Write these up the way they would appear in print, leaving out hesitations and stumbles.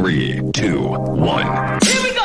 3, 2, 1. Here we go!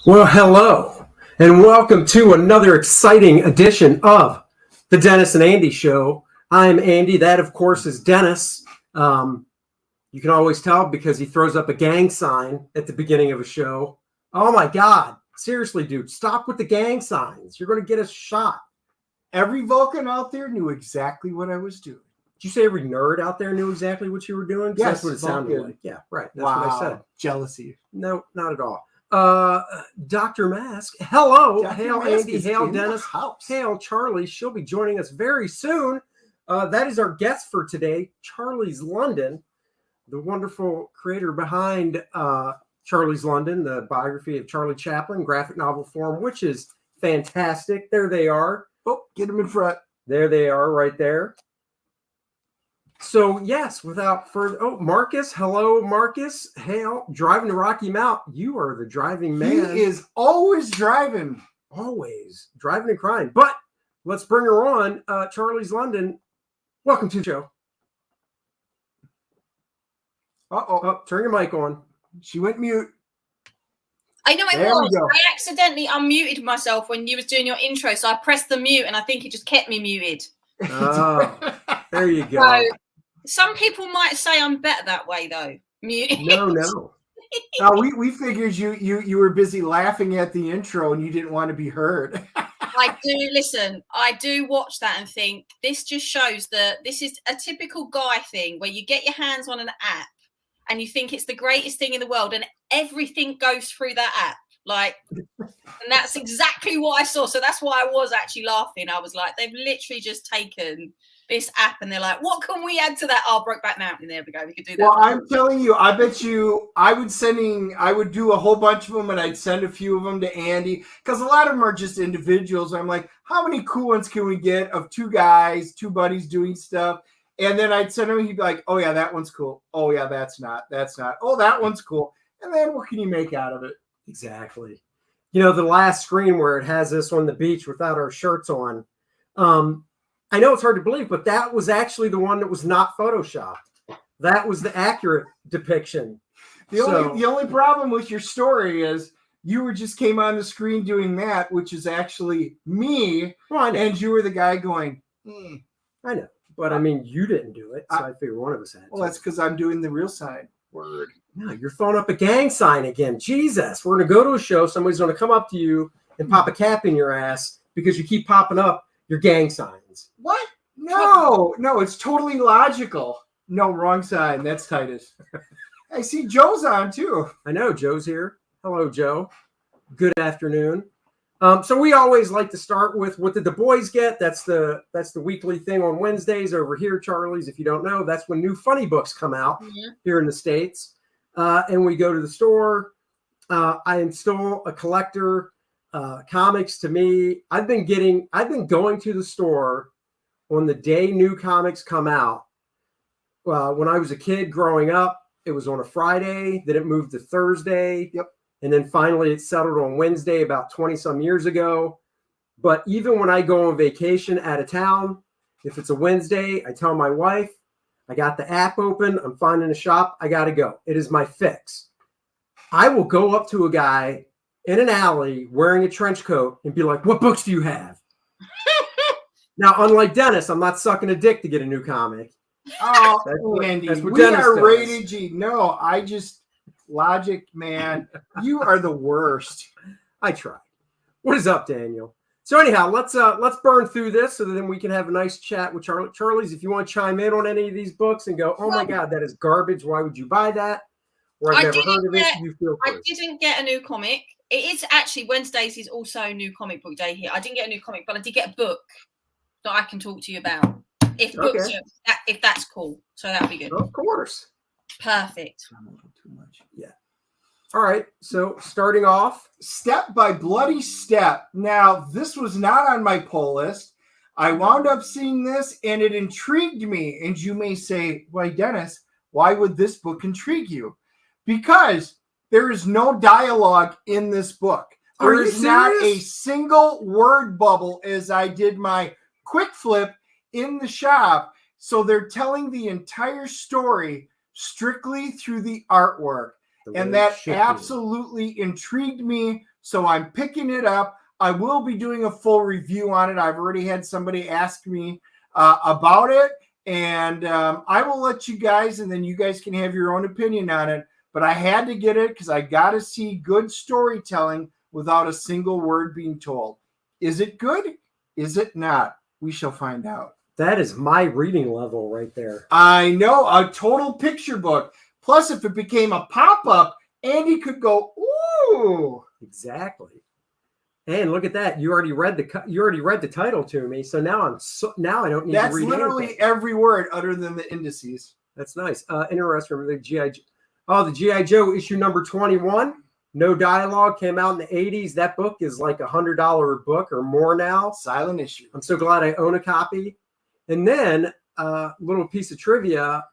Well, hello, and welcome to another exciting edition of the Dennis and Andy Show. I'm Andy. That, of course, is Dennis. You can always tell because he throws up a gang sign at the beginning of a show. Oh, my God. Seriously, dude, stop with the gang signs. You're going to get us shot. Every Vulcan out there knew exactly what I was doing. Did you say every nerd out there knew exactly what you were doing? Yes, that's what it sounded like. Yeah, right. That's wow. what I said. Jealousy. No, not at all. Dr. Mask, hello. Dr. Hail, Mask Andy. is Hail, in the Dennis. house. Hail, Charlie. She'll be joining us very soon. That is our guest for today, Charlie's London, the wonderful creator behind Charlie's London, the biography of Charlie Chaplin, graphic novel form, which is fantastic. There they are. Oh, get him in front. There they are right there. So, yes, without further... Oh, Marcus. Hello, Marcus. Hail. Driving to Rocky Mount. You are the driving man. He is always driving. Always. Driving and crying. But let's bring her on. Charlie's London. Welcome to the show. Uh-oh. Oh, turn your mic on. She went mute. I know it There we was. go. I accidentally unmuted myself when you was doing your intro, so I pressed the mute, and I think it just kept me muted. Oh, there you go. So some people might say I'm better that way, though. Muted. No. Now, we figured you were busy laughing at the intro and you didn't want to be heard. I do listen. I do watch that and think this just shows that this is a typical guy thing where you get your hands on an app and you think it's the greatest thing in the world, and everything goes through that app. And that's exactly what I saw. So that's why I was actually laughing. I was like, they've literally just taken this app and they're like, what can we add to that? Oh, Brokeback Mountain. There we go. We could do that. Well, I'm telling you, I bet you I would do a whole bunch of them and I'd send a few of them to Andy because a lot of them are just individuals. I'm like, how many cool ones can we get of two buddies doing stuff? And then I'd send him, he'd be like, oh yeah, that one's cool. Oh yeah, that's not. Oh, that one's cool. And then what can you make out of it? Exactly. You know, the last screen where it has us on the beach without our shirts on. I know it's hard to believe, but that was actually the one that was not Photoshopped. That was the accurate depiction. The only problem with your story is you just came on the screen doing that, which is actually me. Well, and you were the guy going, I know. But I mean, you didn't do it. So I figure one of us had to. Well, that's because I'm doing the real sign. Word. No, you're throwing up a gang sign again. Jesus. We're going to go to a show. Somebody's going to come up to you and pop a cap in your ass because you keep popping up your gang signs. What? No, it's totally logical. No, wrong sign. That's Titus. I see Joe's on too. I know Joe's here. Hello, Joe. Good afternoon. So we always like to start with what did the boys get? That's the weekly thing on Wednesdays over here, Charlie's. If you don't know, that's when new funny books come out here in the States. And we go to the store. I am still a collector. Comics to me, I've been going to the store on the day new comics come out. When I was a kid growing up, it was on a Friday, then it moved to Thursday. Yep. And then finally it settled on Wednesday about 20 some years ago. But even when I go on vacation out of town, if it's a Wednesday, I tell my wife, I got the app open, I'm finding a shop, I got to go. It is my fix. I will go up to a guy in an alley wearing a trench coat and be like, what books do you have? Now, unlike Dennis, I'm not sucking a dick to get a new comic. Oh, Andy, we Dennis are does. rated G. No, Logic, man, you are the worst. I try. What is up, Daniel? So anyhow, let's burn through this so that then we can have a nice chat with Charlie. Charlie's, if you want to chime in on any of these books and go, oh my God, that is garbage. Why would you buy that? Or I've never heard of it. You feel free. I didn't get a new comic. It is actually Wednesdays is also new comic book day here. I didn't get a new comic, but I did get a book that I can talk to you about. If books, if that's cool, so that'd be good. Of course. Perfect. Too much. Yeah. All right. So starting off, Step by Bloody Step. Now, this was not on my poll list. I wound up seeing this and it intrigued me. And you may say, why, Dennis, why would this book intrigue you? Because there is no dialogue in this book. There is not a single word bubble as I did my quick flip in the shop. So they're telling the entire story strictly through the artwork. And that absolutely intrigued me. So I'm picking it up. I will be doing a full review on it. I've already had somebody ask me about it. And I will let you guys, and then you guys can have your own opinion on it. But I had to get it because I got to see good storytelling without a single word being told. Is it good? Is it not? We shall find out. That is my reading level right there. I know, a total picture book. Plus, if it became a pop-up, Andy could go, ooh. Exactly. And look at that. You already read the title to me. So now I don't need to read That's literally anything. Every word other than the indices. That's nice. Interesting. The G.I. Joe issue number 21. No dialogue, came out in the 80s. That book is like $100 book or more now. Silent issue. I'm so glad I own a copy. And then a little piece of trivia.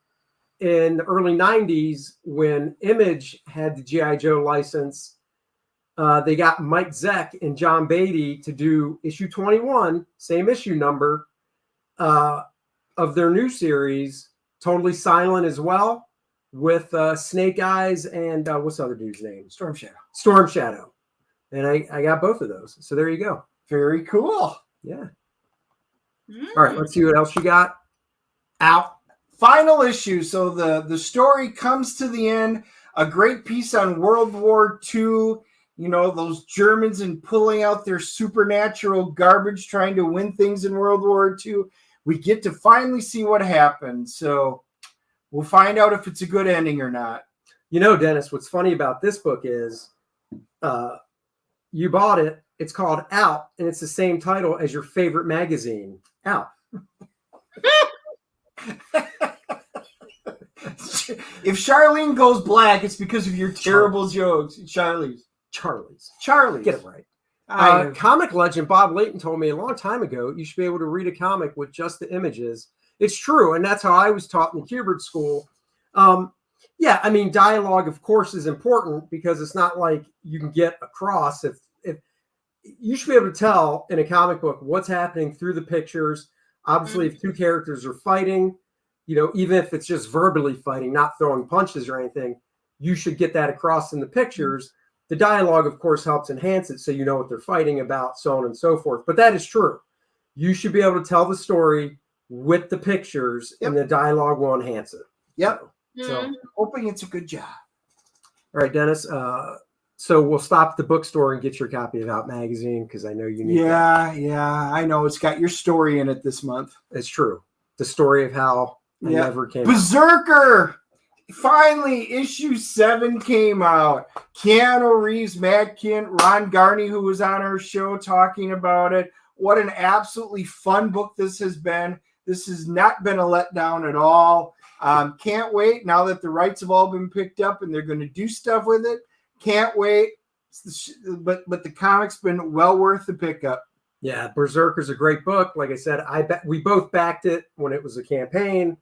In the early 90s, when Image had the G.I. Joe license, they got Mike Zeck and John Beatty to do issue 21, same issue number, of their new series, Totally Silent as well, with Snake Eyes and what's the other dude's name? Storm Shadow. Storm Shadow. And I got both of those. So there you go. Very cool. Yeah. All right, let's see what else you got. Out. Final issue. So the story comes to the end. A great piece on World War II. You know, those Germans and pulling out their supernatural garbage, trying to win things in World War II. We get to finally see what happened. So we'll find out if it's a good ending or not. You know, Dennis, what's funny about this book is you bought it. It's called Out, and it's the same title as your favorite magazine, Out. If Charlene goes black, it's because of your terrible jokes. Charlie's. Get it right. Comic legend Bob Layton told me a long time ago, you should be able to read a comic with just the images. It's true, and that's how I was taught in the Kubert school. Yeah, I mean, dialogue, of course, is important because it's not like you can get across. If you should be able to tell in a comic book what's happening through the pictures. Obviously, if two characters are fighting, you know, even if it's just verbally fighting, not throwing punches or anything, you should get that across in the pictures. The dialogue, of course, helps enhance it so you know what they're fighting about, so on and so forth. But that is true. You should be able to tell the story with the pictures, and the dialogue will enhance it. Yep. So hoping it's a good job. All right, Dennis. So we'll stop at the bookstore and get your copy of Out magazine because I know you need that. Yeah, I know. It's got your story in it this month. It's true. The story of how I never came Berserker! Finally, issue 7 came out. Keanu Reeves, Matt Kint, Ron Garney, who was on our show talking about it. What an absolutely fun book this has been. This has not been a letdown at all. Can't wait now that the rights have all been picked up and they're going to do stuff with it. Can't wait. But the comic's been well worth the pickup. Yeah, Berserker's a great book. Like I said, we both backed it when it was a campaign.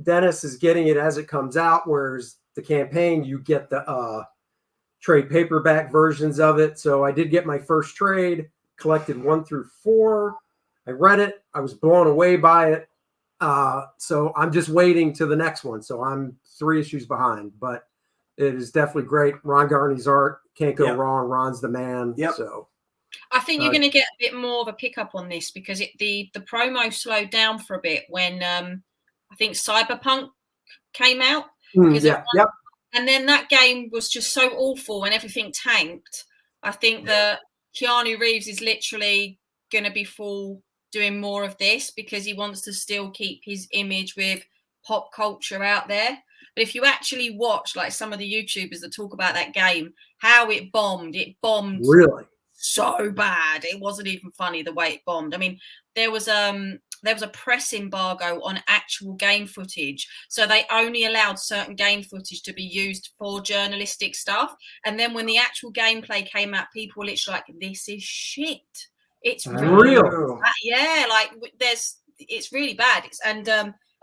Dennis is getting it as it comes out, whereas the campaign, you get the trade paperback versions of it. So I did get my first trade, collected 1 through 4. I read it. I was blown away by it. So I'm just waiting to the next one. So I'm 3 issues behind, but it is definitely great. Ron Garney's art, can't go wrong. Ron's the man. Yep. So I think you're going to get a bit more of a pickup on this because the promo slowed down for a bit when I think Cyberpunk came out. And then that game was just so awful and everything tanked. I think that Keanu Reeves is literally going to be doing more of this because he wants to still keep his image with pop culture out there. But if you actually watch like some of the YouTubers that talk about that game, how it bombed really so bad. It wasn't even funny the way it bombed. I mean, there was a press embargo on actual game footage. So they only allowed certain game footage to be used for journalistic stuff. And then when the actual gameplay came out, people were literally like, this is shit. It's really bad. Yeah, like it's really bad.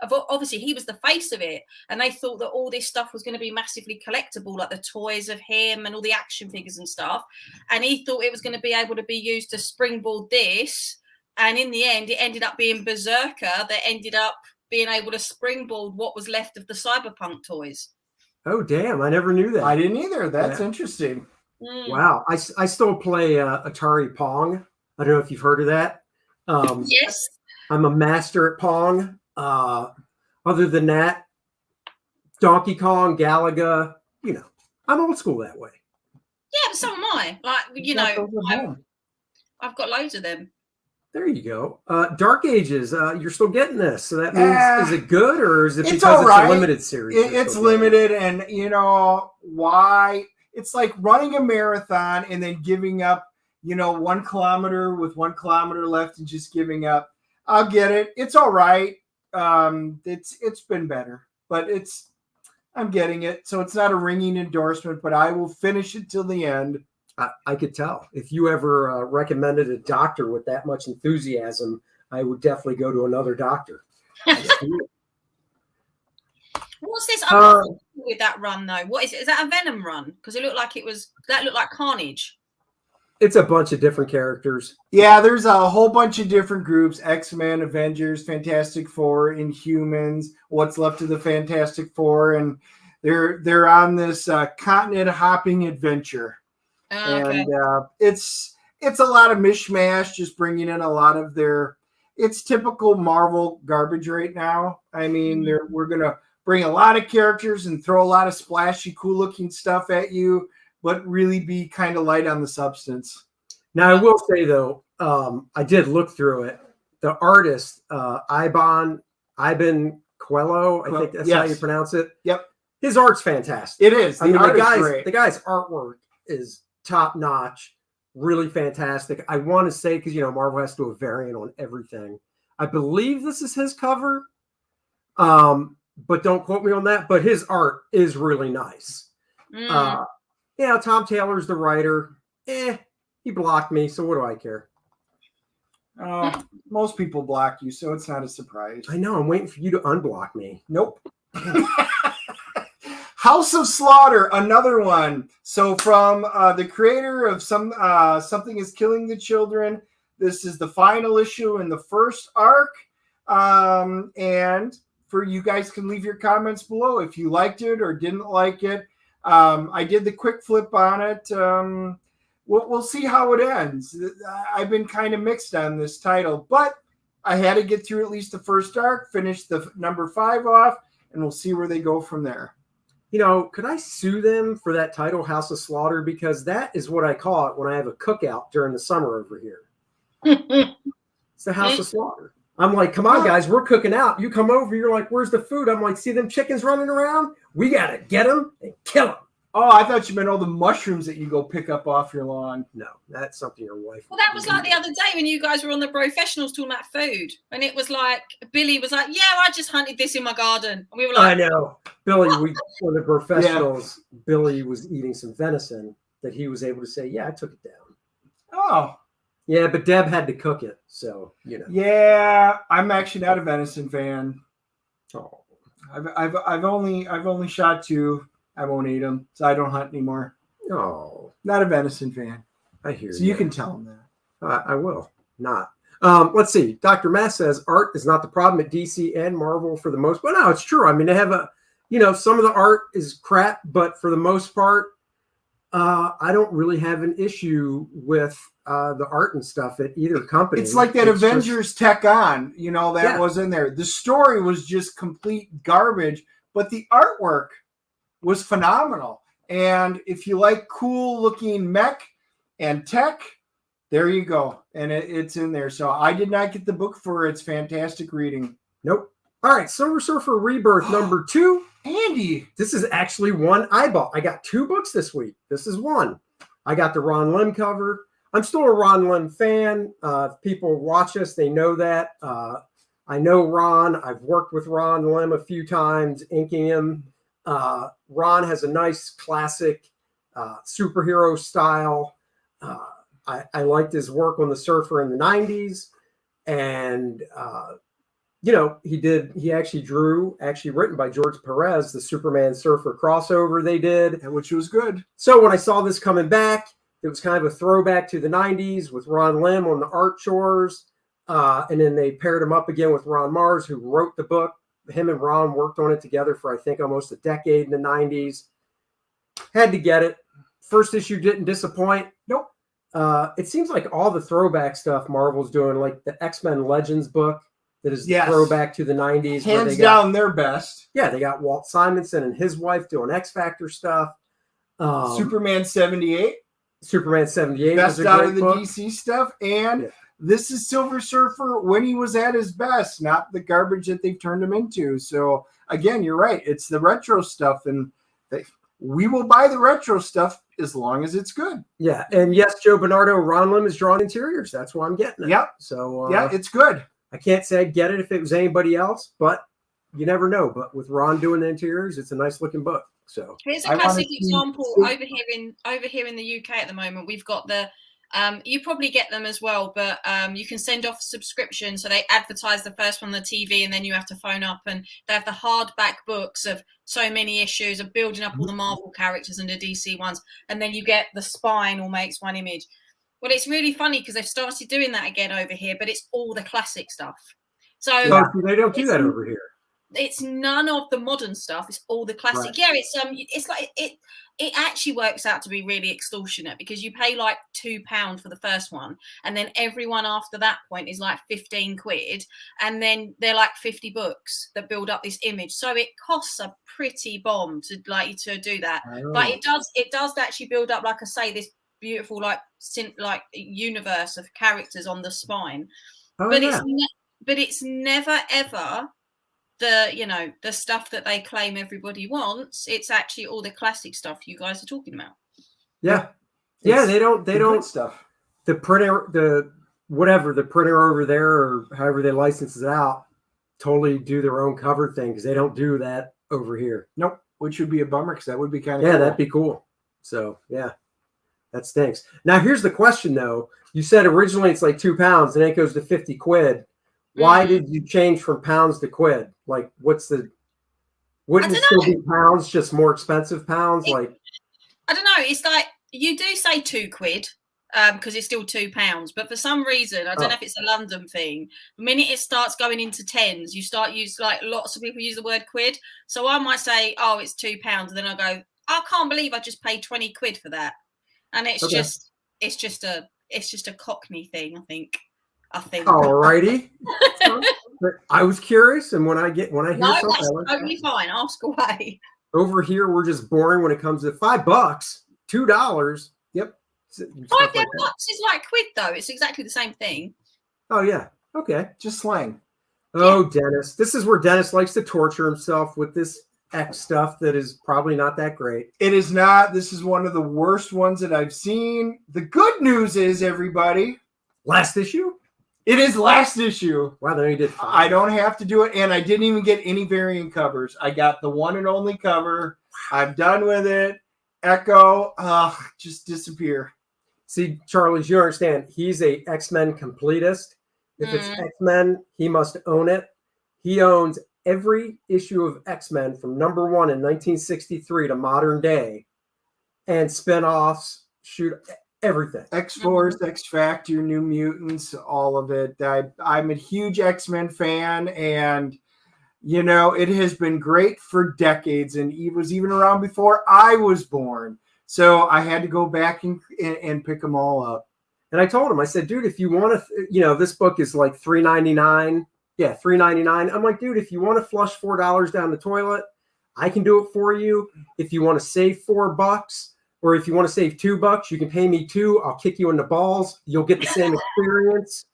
Obviously he was the face of it, and they thought that all this stuff was going to be massively collectible, like the toys of him and all the action figures and stuff. And he thought it was going to be able to be used to springboard this. And in the end, it ended up being Berserker that ended up being able to springboard what was left of the Cyberpunk toys. Oh, damn. I never knew that. I didn't either. That's interesting. Wow. I still play Atari Pong. I don't know if you've heard of that. Yes. I'm a master at Pong. Other than that, Donkey Kong, Galaga, I'm old school that way. Yeah, but so am I. Like, I've got loads of them. There you go. Dark Ages, you're still getting this. So that means, is it good or is it because it's a limited series? It's limited, and why? It's like running a marathon and then giving up, 1 kilometer with 1 kilometer left and just giving up. I'll get it. It's all right. It's been better, but I'm getting it. So it's not a ringing endorsement, but I will finish it till the end. I could tell. If you ever recommended a doctor with that much enthusiasm, I would definitely go to another doctor. What's this other thing with that run though? What is it? Is that a Venom run? Because it looked like Carnage. It's a bunch of different characters. Yeah, there's a whole bunch of different groups: X-Men, Avengers, Fantastic Four, Inhumans, what's left of the Fantastic Four, and they're on this continent hopping adventure. Okay. And it's a lot of mishmash, just bringing in a lot of it's typical Marvel garbage right now. I mean, we're gonna bring a lot of characters and throw a lot of splashy, cool looking stuff at you, but really be kind of light on the substance. Now, I will say, though, I did look through it. The artist, Iban Coelho, I think that's how you pronounce it. Yep. His art's fantastic. It is. The guy's artwork is top-notch, really fantastic. I want to say, because, Marvel has to do a variant on everything. I believe this is his cover, but don't quote me on that. But his art is really nice. Tom Taylor's the writer. He blocked me, so what do I care? Most people block you, so it's not a surprise. I know. I'm waiting for you to unblock me. Nope. House of Slaughter, another one. So from the creator of Something is Killing the Children, this is the final issue in the first arc. And for you guys can leave your comments below if you liked it or didn't like it. I did the quick flip on it. We'll see how it ends. I've been kind of mixed on this title, but I had to get through at least the first arc, finish the number 5 off, and we'll see where they go from there. Could I sue them for that title, House of Slaughter? Because that is what I call it when I have a cookout during the summer over here. It's the House of Slaughter. I'm like, come on, guys, we're cooking out. You come over, you're like, where's the food? I'm like, see them chickens running around? We got to get them and kill them. Oh, I thought you meant all the mushrooms that you go pick up off your lawn. No, that's something your wife. Well, that was like the other day when you guys were on the Professionals talking about food. And it was like, Billy was like, yeah, I just hunted this in my garden. And we were like, I know. Billy, on the Professionals, Billy was eating some venison that he was able to say, yeah, I took it down. Oh. Yeah, but Deb had to cook it, so Yeah, I'm actually not a venison fan. Oh, I've only shot 2. I won't eat them, so I don't hunt anymore. Oh, not a venison fan. I hear you. So you can tell them that. I will not. Let's see. Dr. Mass says art is not the problem at DC and Marvel for the most. But no, it's true. I mean, they have some of the art is crap, but for the most part, I don't really have an issue with the art and stuff at either company. It's like that Avengers Tech On, that was in there. The story was just complete garbage, but the artwork was phenomenal. And if you like cool looking mech and tech, there you go. And it's in there. So I did not get the book for its fantastic reading. Nope. All right. Silver Surfer Rebirth number 2. Andy. This is actually one I bought. I got 2 books this week. This is one. I got the Ron Lim cover. I'm still a Ron Lim fan. If people watch us, they know that. I know Ron. I've worked with Ron Lim a few times, inking him. Ron has a nice classic superhero style. I liked his work on the Surfer in the 90s. And, he actually drew, written by George Perez, the Superman Surfer crossover they did. And which was good. So when I saw this coming back, it was kind of a throwback to the 90s with Ron Lim on the art chores. And then they paired him up again with Ron Mars, who wrote the book. Him and Ron worked on it together for, I think, almost a decade in the 90s. Had to get it. First issue didn't disappoint. Nope. It seems like all the throwback stuff Marvel's doing, like the X-Men Legends book that is the throwback to the 90s. Hands down their best. Yeah, they got Walt Simonson and his wife doing X-Factor stuff. Superman 78. Superman 78 best was a out great of the book. DC stuff. And this is Silver Surfer when he was at his best, not the garbage that they've turned him into. So, again, you're right. It's the retro stuff, and we will buy the retro stuff as long as it's good. Yeah, and yes, Joe Bernardo, Ron Lim is drawing interiors. That's why I'm getting it. Yep. So, it's good. I can't say I'd get it if it was anybody else, but you never know. But with Ron doing the interiors, it's a nice looking book. So here's a classic example over here in the UK at the moment. We've got the you probably get them as well, but you can send off a subscription. So they advertise the first one on the TV, and then you have to phone up, and they have the hardback books of so many issues of building up all the Marvel characters and the DC ones, and then you get the spine all makes one image. Well, it's really funny because they've started doing that again over here, but it's all the classic stuff. So they don't do that over here. It's none of the modern stuff. It's all the classic. Right. Yeah, it's like it actually works out to be really extortionate because you pay like £2 for the first one, and then everyone after that point is like 15 quid, and then they're like 50 books that build up this image. So it costs a pretty bomb to do that, but it does actually build up, like I say, this beautiful like universe of characters on the spine. But it's never ever the stuff that they claim everybody wants. It's actually all the classic stuff you guys are talking about. Yeah. They don't stuff. The printer, the printer over there, or however they license it out, totally do their own cover thing because they don't do that over here. Nope. Which would be a bummer because that would be kind of cool. That'd be cool. So that stinks. Now here's the question though. You said originally it's like £2 and then it goes to 50 quid. Why did you change from pounds to quid? Like, wouldn't it still be pounds, just more expensive pounds? I don't know. It's like you do say 2 quid because it's still £2, but for some reason, I don't know if it's a London thing. The minute it starts going into tens, you start use like lots of people use the word quid. So I might say, oh, it's £2, and then I go, I can't believe I just paid 20 quid for that, and it's just a Cockney thing, I think. All righty. I was curious, and when I hear something, that's totally fine. Ask away. Over here, we're just boring when it comes to $5, $2. Yep. $5 is like quid, though. It's exactly the same thing. Oh yeah. Okay. Just slang. Oh, Dennis. This is where Dennis likes to torture himself with this X stuff that is probably not that great. It is not. This is one of the worst ones that I've seen. The good news is, everybody, last issue. It is last issue. Wow, then you did fine. I don't have to do it, and I didn't even get any variant covers. I got the one and only cover. I'm done with it. Echo, just disappear. See, Charlie, you understand, he's a X-Men completist. If it's X-Men, he must own it. He owns every issue of X-Men from number 1 in 1963 to modern day, and spin-offs, everything. X-Force, X-Factor, New Mutants, all of it. I'm a huge X-Men fan, and it has been great for decades, and it was even around before I was born. So I had to go back and pick them all up. And I told him, I said, dude, if you want to, this book is like $3.99. Yeah, $3.99. I'm like, dude, if you want to flush $4 down the toilet, I can do it for you. If you want to save $4, or if you want to save $2, you can pay me $2. I'll kick you in the balls. You'll get the same experience.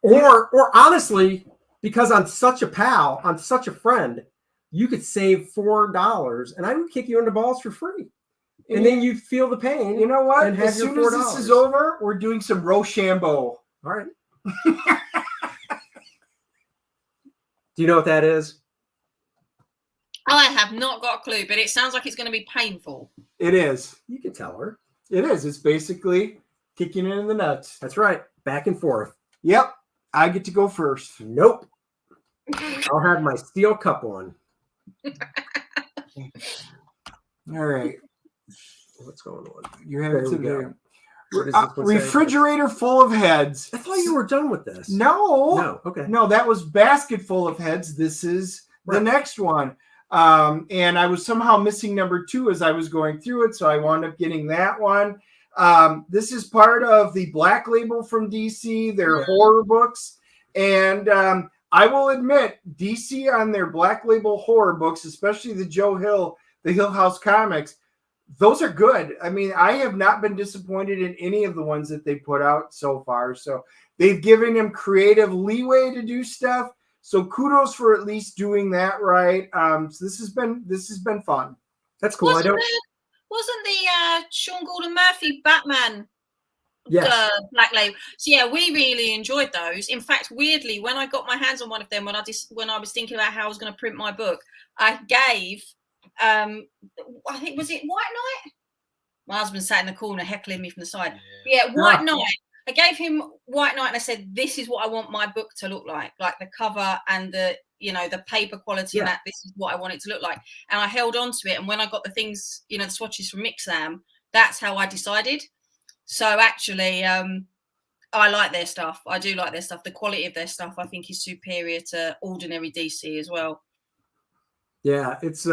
Or honestly, because I'm such a pal, I'm such a friend, you could save $4 and I would kick you in the balls for free. And then you'd feel the pain. You know what? And have as your soon as this is over, we're doing some Rochambeau. All right. Do you know what that is? I have not got a clue, but it sounds like it's going to be painful. It is. You can tell her. It is. It's basically kicking it in the nuts. That's right. Back and forth. Yep. I get to go first. Nope. I'll have my steel cup on. All right. What's going on? You have it There we today. Refrigerator full of heads. I thought you were done with this. No. Okay. No, that was basket full of heads. This is the next one. And I was somehow missing number 2 as I was going through it, so I wound up getting that one. This is part of the Black Label from DC, their horror books. And I will admit, DC on their Black Label horror books, especially the Joe Hill, the Hill House comics, those are good. I mean, I have not been disappointed in any of the ones that they put out so far. So they've given him creative leeway to do stuff. So kudos for at least doing that right. So this has been fun. That's cool. Wasn't the Sean Gordon Murphy Batman Black Label? So yeah, we really enjoyed those. In fact, weirdly, when I got my hands on one of them, when I was thinking about how I was going to print my book, I gave I think, was it White Knight? My husband sat in the corner heckling me from the side. Yeah, White Knight. I gave him White Knight and I said, this is what I want my book to look like the cover and the paper quality and that. This is what I want it to look like. And I held on to it. And when I got the things, the swatches from Mixam, that's how I decided. So actually, I like their stuff. I do like their stuff. The quality of their stuff, I think, is superior to ordinary DC as well. Yeah, it's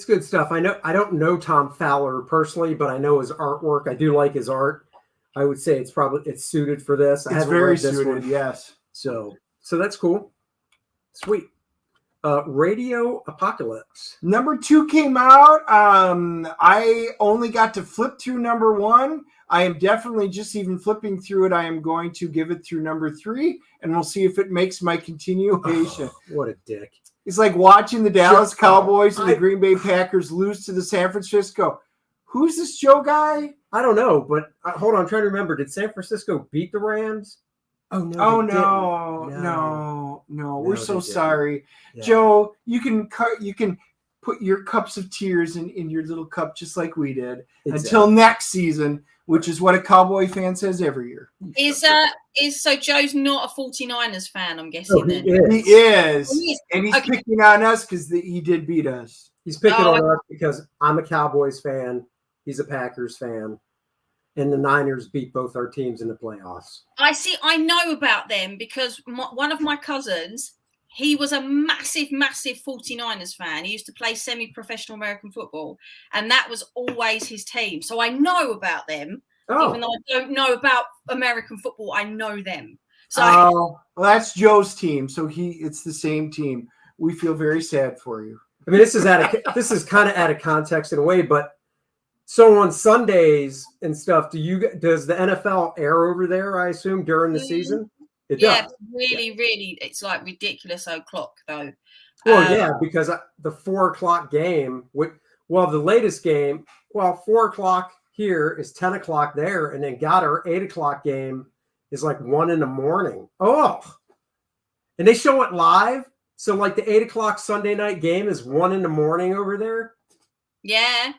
good stuff. I don't know Tom Fowler personally, but I know his artwork. I do like his art. I would say it's suited for this. It's very suited, yes. So that's cool. Sweet. Radio Apocalypse. Number 2 came out. I only got to flip through number 1. I am definitely just even flipping through it. I am going to give it through number 3, and we'll see if it makes my continuation. Oh, what a dick. It's like watching the Dallas Cowboys and the Green Bay Packers lose to the San Francisco. Who's this Joe guy? I don't know, but hold on. I'm trying to remember. Did San Francisco beat the Rams? Oh, no. We're so sorry. Yeah. Joe, you can put your cups of tears in your little cup just like we did until next season, which is what a Cowboy fan says every year. So Joe's not a 49ers fan, I'm guessing. He is. And he's picking on us because he did beat us. He's picking on us because I'm a Cowboys fan. He's a Packers fan. And the Niners beat both our teams in the playoffs. I know about them because one of my cousins, he was a massive 49ers fan. He used to play semi-professional American football, and that was always his team. So I know about them. Even though I don't know about American football, I know them. So well, that's Joe's team. So it's the same team. We feel very sad for you. I mean, this is kind of out of context in a way, but so on Sundays and stuff, does the NFL air over there, I assume, during the season? It does. Really, it's like ridiculous o'clock though. Well, because the 4:00 game, the latest game, 4:00 here is 10:00 there, and then got our 8:00 game is like 1 a.m. Oh, and they show it live. So like the 8:00 Sunday night game is 1 a.m. over there. Yeah.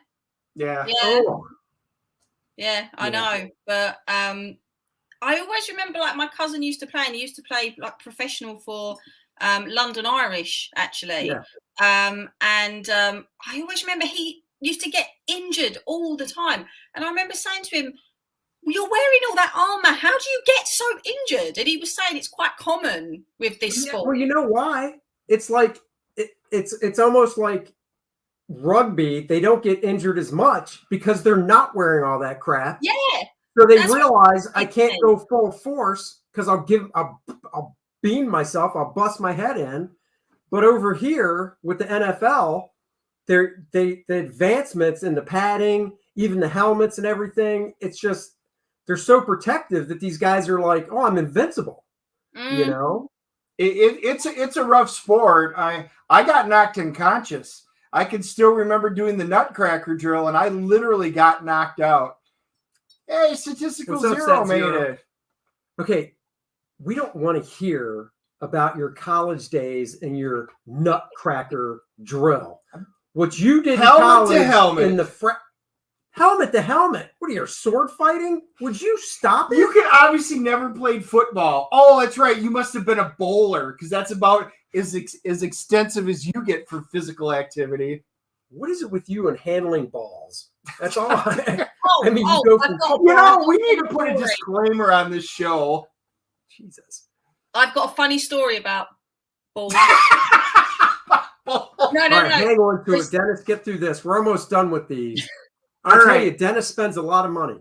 Yeah. Oh. Yeah, I know. But I always remember like my cousin used to play, and he used to play like professional for London Irish, actually. Yeah. I always remember he used to get injured all the time. And I remember saying to him, you're wearing all that armor. How do you get so injured? And he was saying it's quite common with this sport. Well, you know why? It's like it's almost like rugby. They don't get injured as much because they're not wearing all that crap. Yeah. So they realize I can't go full force because I'll beam myself. I'll bust my head in. But over here with the NFL, the advancements in the padding, even the helmets and everything, it's just they're so protective that these guys are like, oh, I'm invincible. You know, it's a rough sport. I got knocked unconscious. I can still remember doing the nutcracker drill, and I literally got knocked out. Hey, statistical zero made it. Okay, we don't want to hear about your college days and your nutcracker drill. What you did helmet in college to helmet. in the helmet to helmet. What are you, sword fighting? Would you stop it? You can obviously never played football. Oh, that's right. You must have been a bowler because that's about as extensive as you get for physical activity. What is it with you and handling balls? That's all. Oh, I mean, oh, you go I've from got- You know, we need to put a disclaimer on this show. Jesus. I've got a funny story about balls. No. All right, hang on to it, Dennis. Get through this. We're almost done with these. I'll tell you, Dennis spends a lot of money.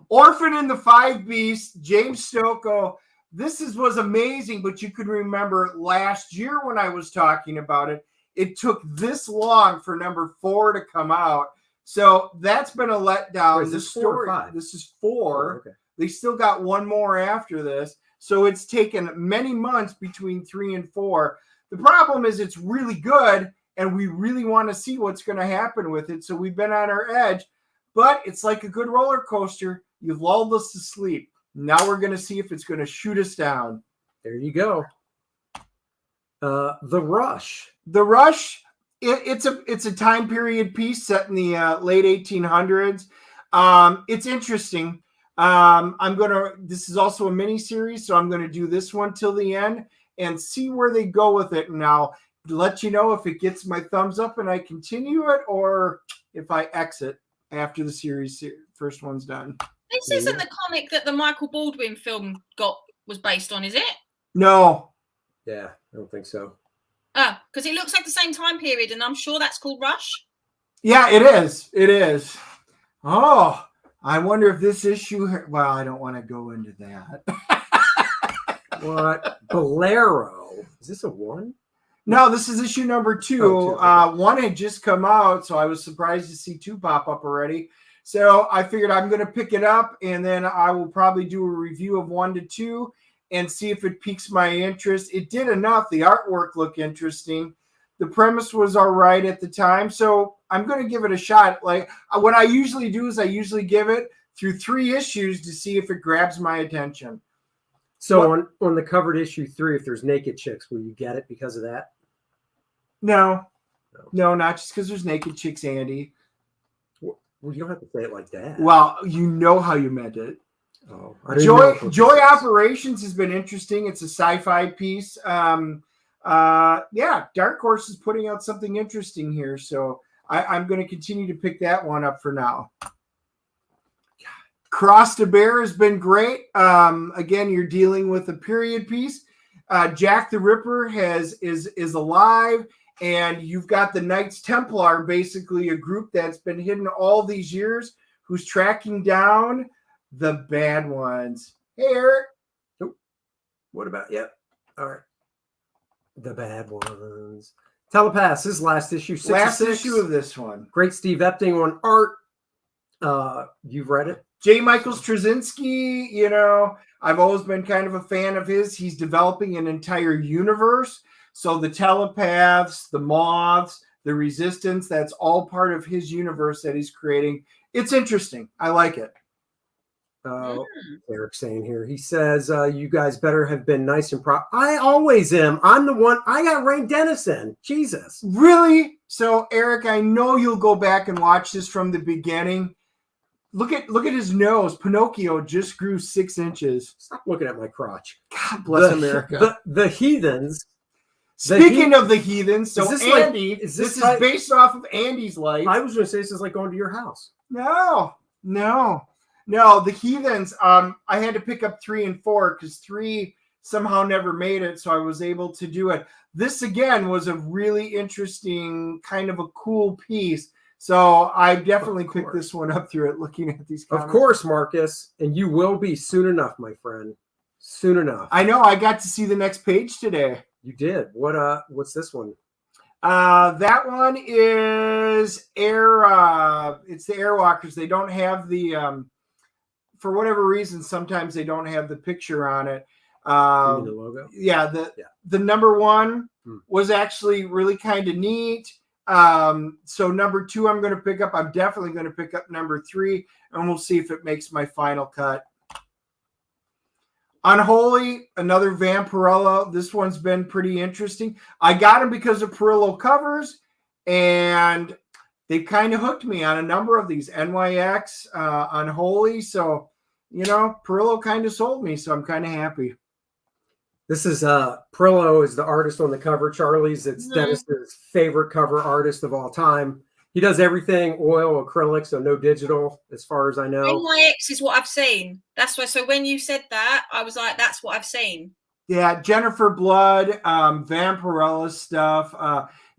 Orphan and the Five Beasts, James Stokoe. This was amazing, but you could remember last year when I was talking about it, it took this long for number 4 to come out. So that's been a letdown. Wait, is this 4 or 5? This is 4. Oh, okay. They still got one more after this. So it's taken many months between 3 and 4. The problem is it's really good, and we really want to see what's going to happen with it. So we've been on our edge, but it's like a good roller coaster. You've lulled us to sleep. Now we're going to see if it's going to shoot us down. There you go. The Rush. The Rush, it's a time period piece set in the late 1800s. It's interesting. This is also a mini series, so I'm going to do this one till the end and see where they go with it. And I'll let you know if it gets my thumbs up and I continue it, or if I exit after the series first one's done. This isn't the comic that the Michael Baldwin film was based on, is it? No. Yeah, I don't think so. Oh, because it looks like the same time period, and I'm sure that's called Rush. Yeah, it is. It is. Oh, I wonder if this issue. Well, I don't want to go into that. What? Bolero. Is this a 1? No, this is issue number 2. Oh, 2, okay. 1 had just come out, so I was surprised to see 2 pop up already. So I figured I'm going to pick it up, and then I will probably do a review of 1 to 2 and see if it piques my interest. It did enough. The artwork looked interesting. The premise was all right at the time, so I'm going to give it a shot. Like what I usually do is I usually give it through 3 issues to see if it grabs my attention. So on the covered issue 3, if there's naked chicks, will you get it because of that? No, not just because there's naked chicks, Andy. Well, you don't have to say it like that. Well, you know how you meant it. Oh, Joy Operations has been interesting. It's a sci-fi piece. Yeah, Dark Horse is putting out something interesting here, so I'm going to continue to pick that one up for now. Cross to Bear has been great. Again, you're dealing with a period piece. Jack the Ripper is alive, and you've got the Knights Templar, basically a group that's been hidden all these years, who's tracking down the bad ones. Hey, Eric. Nope. What about? Yep. All right. The bad ones. Telepath. This is last issue. 6 Last of 6. issue of this one. Great Steve Epting on art. You've read it? J. Michael Straczynski, you know, I've always been kind of a fan of his. He's developing an entire universe. So the telepaths, the moths, the resistance, that's all part of his universe that he's creating. It's interesting. I like it. Eric's saying here. He says, you guys better have been nice and proper. I always am. I'm the one. I got Rain Dennison. Jesus. Really? So, Eric, I know you'll go back and watch this from the beginning. Look at his nose. Pinocchio just grew 6 inches. Stop looking at my crotch. God bless America. The Heathens. Speaking of the Heathens, so is this Andy, like, is this this is based off of Andy's life. I was going to say this is like going to your house. No. The Heathens. I had to pick up 3 and 4 because 3 somehow never made it, so I was able to do it. This again was a really interesting, kind of a cool piece. So I definitely picked this one up through it, looking at these comments. Of course, Marcus, and you will be soon enough, my friend. Soon enough. I know. I got to see the next page today. You did. What's this one? That one is it's the Airwalkers. They don't have the for whatever reason, sometimes they don't have the picture on it. You mean the logo? Yeah, the number one was actually really kind of neat. So number 2 I'm going to pick up. I'm definitely going to pick up number 3, and we'll see if it makes my final cut. Unholy, another Vampirella. This one's been pretty interesting. I got him because of Perillo covers, and they've kind of hooked me on a number of these. NYX, Unholy. So, Perillo kind of sold me, so I'm kind of happy. This is Perillo is the artist on the cover, Charlie's. It's Dennis's favorite cover artist of all time. He does everything oil, acrylic, so no digital, as far as I know. NYX is what I've seen. That's why. So when you said that, I was like, that's what I've seen. Yeah, Jennifer Blood, Vampirella stuff.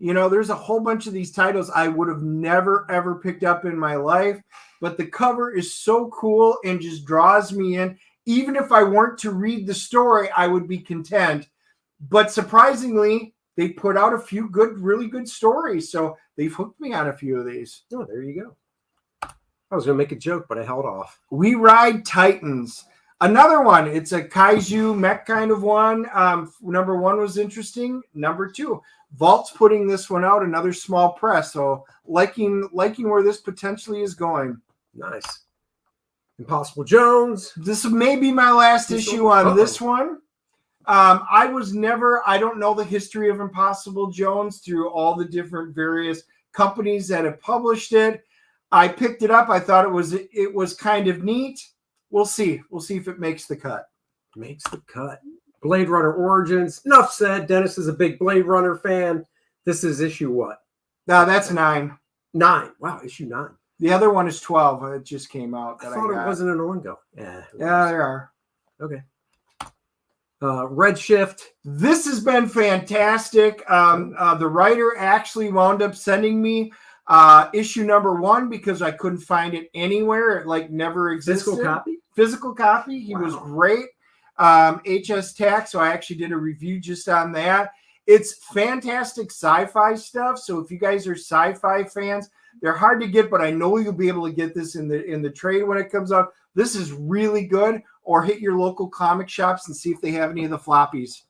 There's a whole bunch of these titles I would have never, ever picked up in my life. But the cover is so cool and just draws me in. Even if I weren't to read the story, I would be content. But surprisingly, they put out a few really good stories. So they've hooked me on a few of these. Oh, there you go. I was going to make a joke, but I held off. We Ride Titans. Another one. It's a kaiju mech kind of one. Number 1 was interesting. Number 2, Vault's putting this one out. Another small press. So liking where this potentially is going. Nice. Impossible Jones. This may be my last issue on this one. I don't know the history of Impossible Jones through all the different various companies that have published it. I picked it up. I thought it was kind of neat. We'll see. We'll see if it makes the cut. Makes the cut. Blade Runner Origins. Enough said. Dennis is a big Blade Runner fan. This is issue what? No, that's 9. 9. Wow, issue 9. The other one is 12. It just came out. I thought it wasn't an ongoing. Yeah, there are. Okay. Redshift. This has been fantastic. The writer actually wound up sending me issue number 1 because I couldn't find it anywhere. It never existed. Physical copy. He was great. HS Tack. So I actually did a review just on that. It's fantastic sci-fi stuff. So if you guys are sci-fi fans, they're hard to get, but I know you'll be able to get this in the trade when it comes out. This is really good. Or hit your local comic shops and see if they have any of the floppies.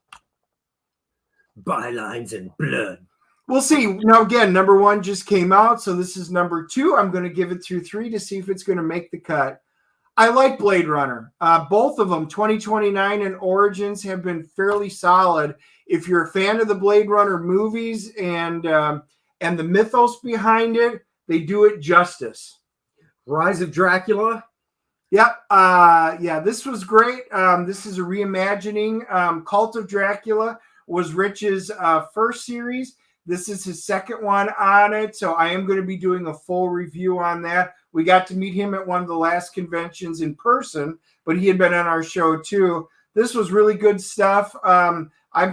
Bylines and blood. We'll see. Now, again, number 1 just came out, so this is number 2. I'm going to give it through 3 to see if it's going to make the cut. I like Blade Runner. Both of them, 2029 and Origins, have been fairly solid. If you're a fan of the Blade Runner movies and the mythos behind it, they do it justice. Rise of Dracula. Yep. This was great. This is a reimagining. Cult of Dracula was Rich's first series. This is his second one on it. So I am going to be doing a full review on that. We got to meet him at one of the last conventions in person, but he had been on our show too. This was really good stuff. I'm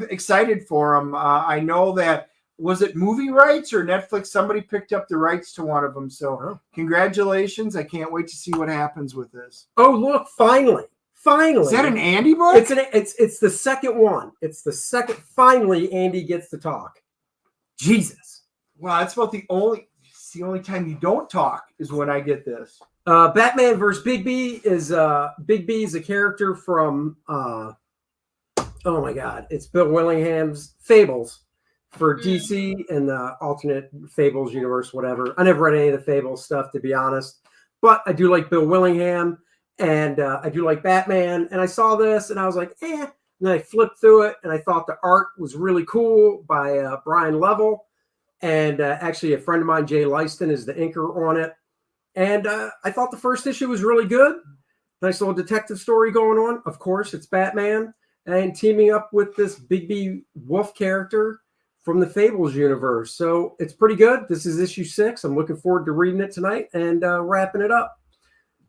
excited for him. I know that, was it movie rights or Netflix? Somebody picked up the rights to one of them. So congratulations. I can't wait to see what happens with this. Oh, look, finally. Is that an Andy book? It's the second one. It's the second. Finally, Andy gets to talk. Jesus. Well, that's about the only time you don't talk is when I get this. Batman versus Big B is Big B is a character from oh my God. It's Bill Willingham's Fables. For DC and the alternate Fables universe, whatever. I never read any of the Fables stuff, to be honest. But I do like Bill Willingham, and I do like Batman. And I saw this, and I was like, eh. And then I flipped through it, and I thought the art was really cool by Brian Level. And actually, a friend of mine, Jay Lyston, is the inker on it. And I thought the first issue was really good. Nice little detective story going on. Of course, it's Batman. And teaming up with this Big B Wolf character from the Fables universe. So it's pretty good. This is issue 6. I'm looking forward to reading it tonight and wrapping it up.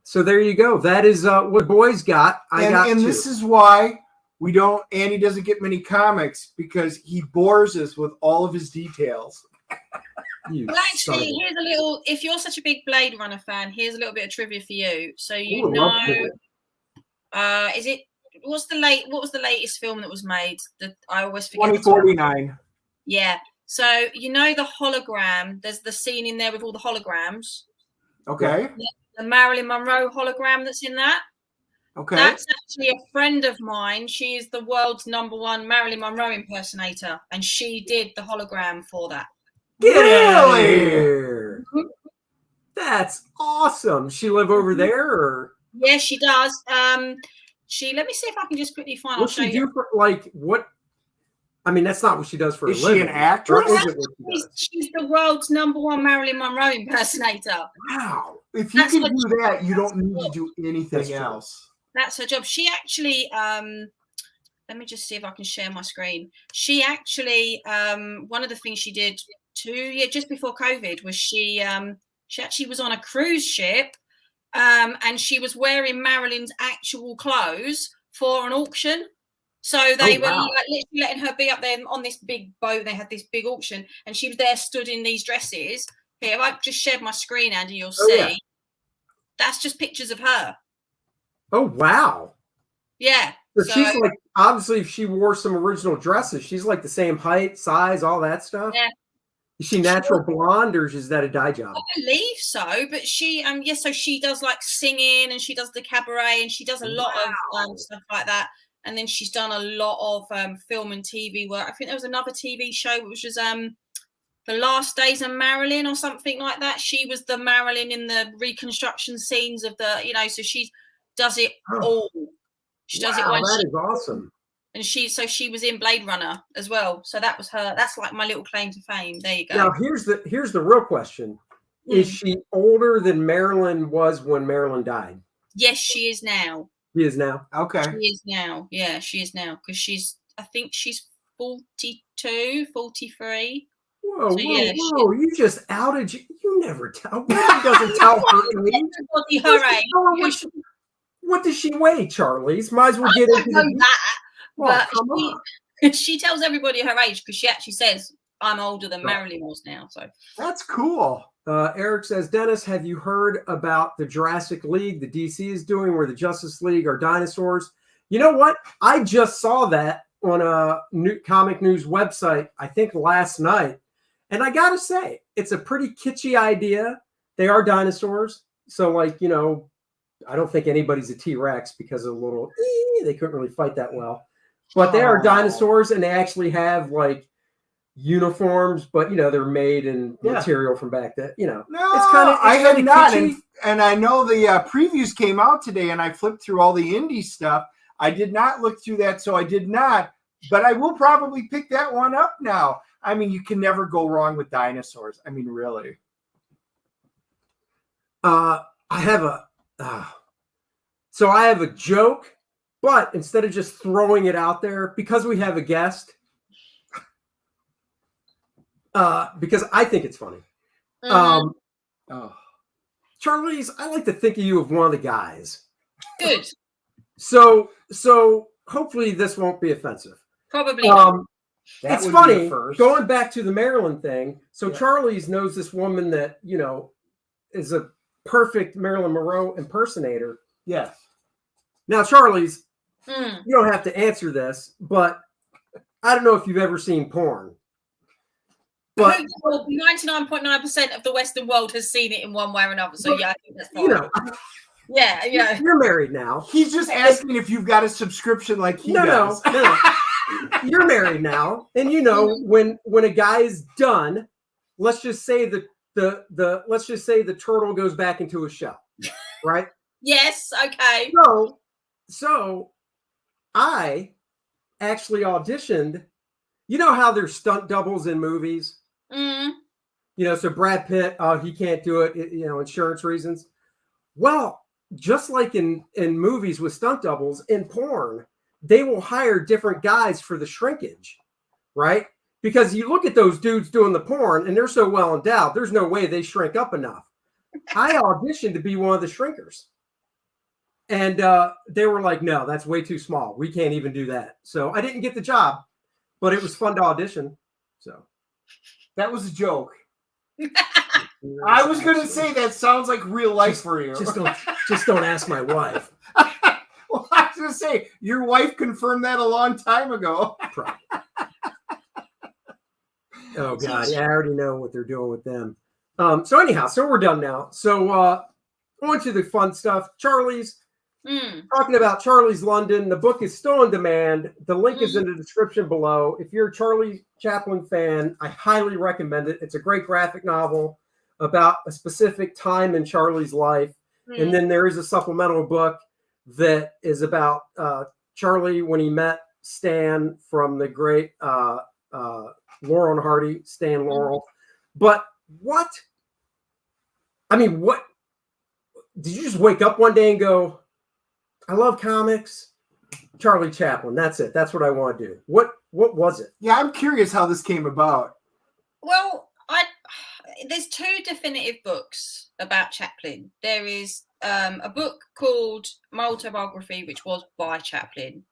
So there you go. That is what boys got. And this is why Andy doesn't get many comics, because he bores us with all of his details. Well, actually, here's a little, if you're such a big Blade Runner fan, here's a little bit of trivia for you. So is it What was the latest film that was made? I always forget. 2049. Yeah. So you know the hologram. There's the scene in there with all the holograms. Okay. The Marilyn Monroe hologram that's in that. Okay. That's actually a friend of mine. She is the world's #1 Marilyn Monroe impersonator, and she did the hologram for that. Get out of here. That's awesome. She live over there, or? Yeah, she does. Let me see if I can just quickly find. What she do for like what? I mean, that's not what she does for is a living. She an actress? She's the world's #1 Marilyn Monroe impersonator. Wow! If you can do that, you don't need to do anything else. That's her job. She actually. Let me just see if I can share my screen. She actually. One of the things she did just before COVID was she actually was on a cruise ship. And she was wearing Marilyn's actual clothes for an auction. So they were like literally letting her be up there on this big boat. They had this big auction, and she was there stood in these dresses. Here, I've just shared my screen, Andy. You'll see. Yeah. That's just pictures of her. Oh, wow. Yeah. So she's like, obviously, if she wore some original dresses, she's like the same height, size, all that stuff. Yeah. Is she natural blonde, or is that a dye job? I believe so, but she so she does like singing, and she does the cabaret, and she does a lot of stuff like that. And then she's done a lot of film and TV work. I think there was another TV show which was The Last Days of Marilyn or something like that. She was the Marilyn in the reconstruction scenes of the, so she does it all. She does it all. That is awesome. And she was in Blade Runner as well. So that was her. That's like my little claim to fame. There you go. Now here's the real question: Is she older than Marilyn was when Marilyn died? Yes, she is now. She is now. Okay. She is now. Yeah, she is now because I think she's 42, 43. Whoa, so, whoa! You just outed. You never tell. Nobody doesn't tell her age. Her age. What does she weigh, Charlie's? Might as well get into that. Well, but she tells everybody her age because she actually says, I'm older than Marilyn was now. So that's cool. Eric says, Dennis, have you heard about the Jurassic League the DC is doing where the Justice League are dinosaurs? You know what? I just saw that on a new comic news website, I think last night. And I got to say, it's a pretty kitschy idea. They are dinosaurs. So like, I don't think anybody's a T-Rex because of a little, they couldn't really fight that well. But they are dinosaurs, and they actually have like uniforms, but they're made in material from back then. No, it's kind of. I have not, and I know the previews came out today, and I flipped through all the indie stuff. I did not look through that, so I did not. But I will probably pick that one up now. I mean, you can never go wrong with dinosaurs. I mean, really. I have a joke. But instead of just throwing it out there, because we have a guest, because I think it's funny. Charlie's, I like to think of you as one of the guys. Good. So hopefully this won't be offensive. Probably not. It's funny, going back to the Marilyn thing. So Charlie's knows this woman that, is a perfect Marilyn Monroe impersonator. Yes. Now, Charlie's, you don't have to answer this, but I don't know if you've ever seen porn. But 99.9% of the Western world has seen it in one way or another. So yeah, I think that's fine. Yeah. You're married now. He's just asking if you've got a subscription like he does. No. You're married now, and when a guy is done, let's just say the turtle goes back into his shell, right? Yes. Okay. So I actually auditioned. You know how there's stunt doubles in movies? So Brad Pitt, he can't do it, insurance reasons. Well, just like in movies with stunt doubles, in porn, they will hire different guys for the shrinkage, right? Because you look at those dudes doing the porn, and they're so well endowed, there's no way they shrink up enough. I auditioned to be one of the shrinkers. And they were like, no, that's way too small. We can't even do that. So I didn't get the job, but it was fun to audition. So that was a joke. I was going to say that sounds like real life for you. Just don't ask my wife. Well, I was going to say, your wife confirmed that a long time ago. Oh, God. Yeah, I already know what they're doing with them. So anyhow, so we're done now. So on to the fun stuff. Charlie's. Talking about Charlie's London. The book is still on demand. The link is in the description below. If you're a Charlie Chaplin fan, I highly recommend it. It's a great graphic novel about a specific time in Charlie's life. And then there is a supplemental book that is about Charlie when he met Stan from the great Laurel and Hardy, Stan Laurel. But what? I mean, what? Did you just wake up one day and go, I love comics, Charlie Chaplin. That's it. That's what I want to do. What was it? Yeah, I'm curious how this came about. Well, there's two definitive books about Chaplin. There is a book called My Autobiography, which was by Chaplin.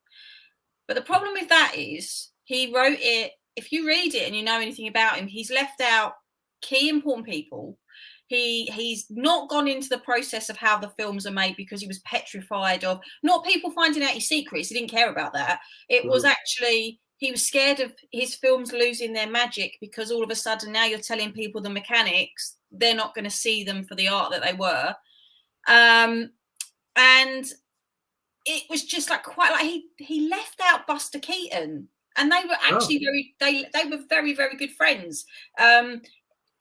But the problem with that is he wrote it. If you read it and you know anything about him, he's left out key important people. He's not gone into the process of how the films are made because he was petrified of not people finding out his secrets. He didn't care about that. It was actually he was scared of his films losing their magic because all of a sudden now you're telling people the mechanics, they're not going to see them for the art that they were. And it was just like quite like he left out Buster Keaton, and they were actually they were very, very good friends.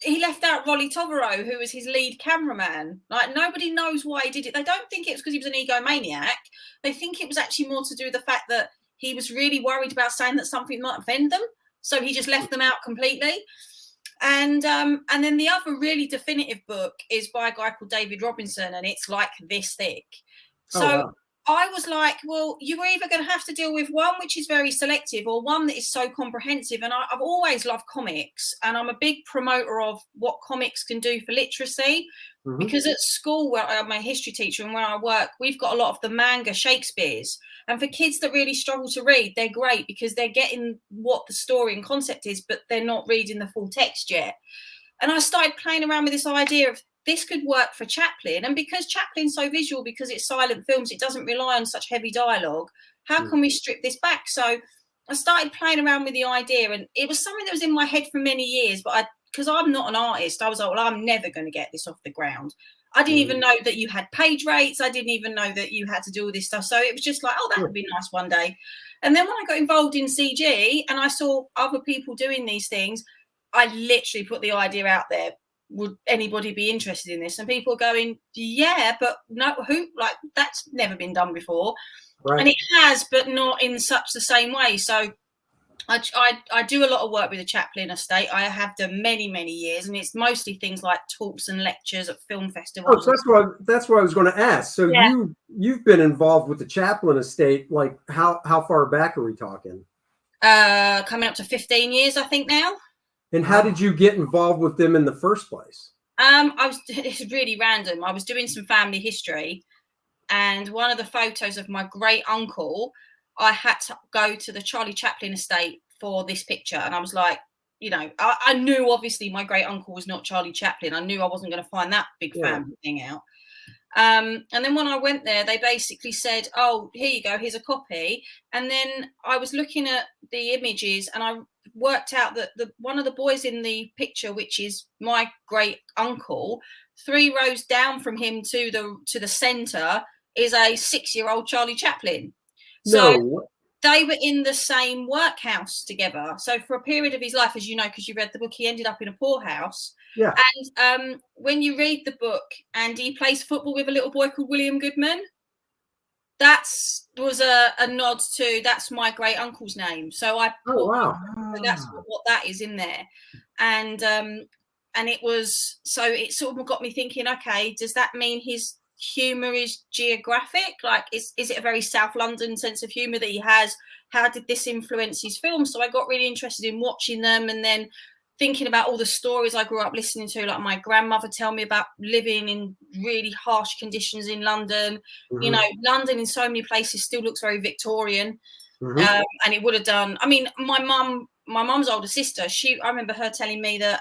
He left out Rolly Tovereau, who was his lead cameraman. Like, nobody knows why he did it. They don't think it was because he was an egomaniac. They think it was actually more to do with the fact that he was really worried about saying that something might offend them. So he just left them out completely. And then the other really definitive book is by a guy called David Robinson, and it's like this thick. So I was like, well, you were either going to have to deal with one which is very selective or one that is so comprehensive. And I've always loved comics, and I'm a big promoter of what comics can do for literacy. Because at school, where I'm a history teacher and where I work, we've got a lot of the manga Shakespeare's. And for kids that really struggle to read, they're great because they're getting what the story and concept is, but they're not reading the full text yet. And I started playing around with this idea of this could work for Chaplin. And because Chaplin's so visual, because it's silent films, it doesn't rely on such heavy dialogue. How can we strip this back? So I started playing around with the idea, and it was something that was in my head for many years, but because I'm not an artist, I was like, well, I'm never going to get this off the ground. I didn't even know that you had page rates. I didn't even know that you had to do all this stuff. So it was just like, oh, that would be nice one day. And then when I got involved in CG and I saw other people doing these things, I literally put the idea out there. Would anybody be interested in this? And people going, yeah, but no, who? Like, that's never been done before. Right. And it has, but not in such the same way. So I do a lot of work with the Chaplin estate. I have done many, many years, and it's mostly things like talks and lectures at film festivals. Oh, so that's what I was going to ask. So you've been involved with the Chaplin estate. Like how far back are we talking? Coming up to 15 years, I think now. And how did you get involved with them in the first place? It's really random. I was doing some family history, and one of the photos of my great uncle, I had to go to the Charlie Chaplin estate for this picture. And I was like, you know, I knew obviously my great uncle was not Charlie Chaplin. I knew I wasn't going to find that big family thing out. And then when I went there, they basically said, oh, here you go, here's a copy. And then I was looking at the images, and I worked out that one of the boys in the picture, which is my great uncle, 3 rows down from him to the center is a 6-year-old Charlie Chaplin. So they were in the same workhouse together. So for a period of his life, as you know, because you read the book, he ended up in a poorhouse. Yeah. And when you read the book, and he plays football with a little boy called William Goodman, that was a nod to that's my great uncle's name. So I that's what that is in there. And it was, so it sort of got me thinking, okay, does that mean his humor is geographic? Like, is it a very South London sense of humor that he has? How did this influence his film? So I got really interested in watching them, and then thinking about all the stories I grew up listening to, like my grandmother tell me about living in really harsh conditions in London. You know, London in so many places still looks very Victorian. And it would have done, I mean, my mum's older sister, I remember her telling me that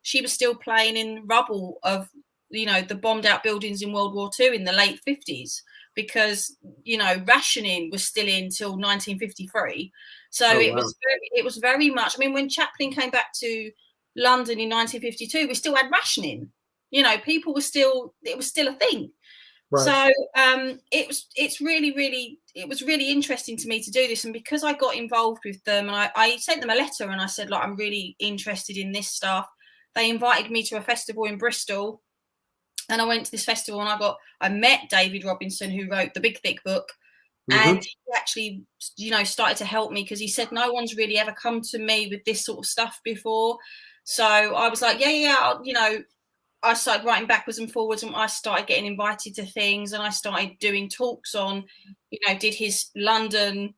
she was still playing in rubble of, you know, the bombed out buildings in World War II in the late 50s, because, you know, rationing was still in till 1953. So it was very much, I mean, when Chaplin came back to London in 1952, we still had rationing. You know, people were still, it was still a thing. Right. So it was really interesting to me to do this. And because I got involved with them, and I sent them a letter and I said, like, I'm really interested in this stuff. They invited me to a festival in Bristol, and I went to this festival, and I met David Robinson, who wrote the Big Thick book. And he actually, you know, started to help me, because he said, no one's really ever come to me with this sort of stuff before. So I was like, yeah, you know, I started writing backwards and forwards, and I started getting invited to things, and I started doing talks on, you know, did his London,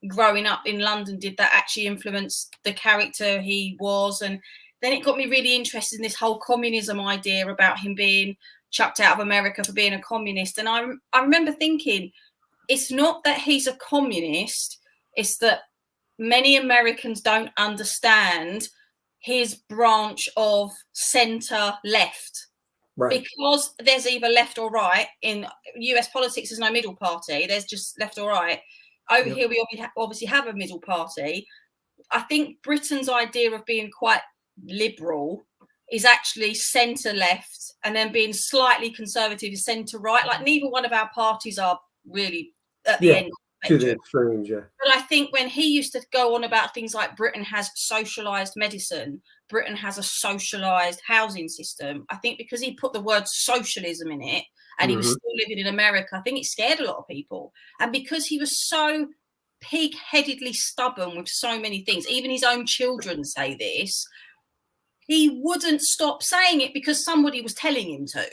growing up in London, did that actually influence the character he was? And then it got me really interested in this whole communism idea about him being chucked out of America for being a communist. And I remember thinking, it's not that he's a communist, it's that many Americans don't understand his branch of centre left. Right. Because there's either left or right. In US politics, there's no middle party, there's just left or right. Over here, we obviously have a middle party. I think Britain's idea of being quite liberal is actually centre left, and then being slightly conservative is centre right. Like, neither one of our parties are really at the end. To the extreme, yeah. But I think when he used to go on about things like Britain has socialised medicine, Britain has a socialised housing system, I think because he put the word socialism in it, and he was still living in America, I think it scared a lot of people. And because he was so pig-headedly stubborn with so many things, even his own children say this, he wouldn't stop saying it because somebody was telling him to.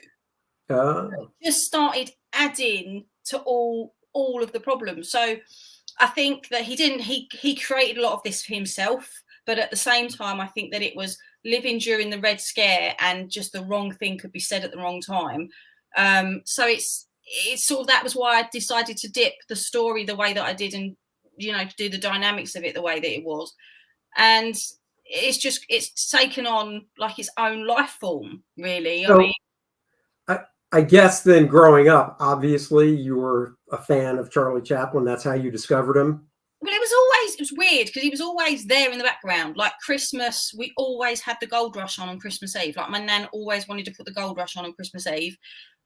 He just started adding to all of the problems. So I think that he created a lot of this for himself, but at the same time, I think that it was living during the Red Scare, and just the wrong thing could be said at the wrong time. So it's sort of, that was why I decided to dip the story the way that I did, and, you know, to do the dynamics of it the way that it was. And it's taken on like its own life form, really. So, I guess then, growing up, obviously you were a fan of Charlie Chaplin. That's how you discovered him. Well, it was weird because he was always there in the background. Like Christmas, we always had the Gold Rush on Christmas Eve. Like, my nan always wanted to put the Gold Rush on Christmas Eve.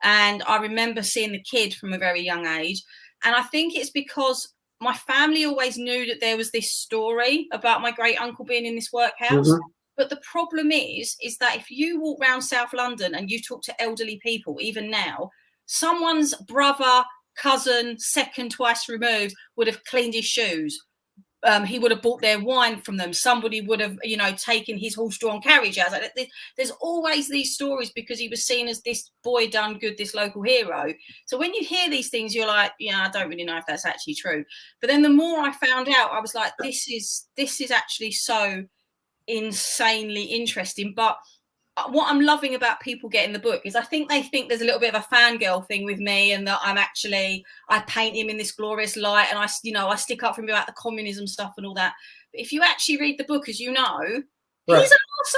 And I remember seeing the Kid from a very young age. And I think it's because my family always knew that there was this story about my great uncle being in this workhouse. But the problem is that if you walk around South London and you talk to elderly people, even now, someone's brother, cousin, second, twice removed, would have cleaned his shoes. He would have bought their wine from them. Somebody would have, you know, taken his horse-drawn carriage out. There's always these stories because he was seen as this boy done good, this local hero. So when you hear these things, you're like, yeah, I don't really know if that's actually true. But then the more I found out, I was like, this is actually so insanely interesting. But what I'm loving about people getting the book is I think they think there's a little bit of a fangirl thing with me, and that I paint him in this glorious light, and I stick up for him about the communism stuff and all that. But if you actually read the book, as you know, he's an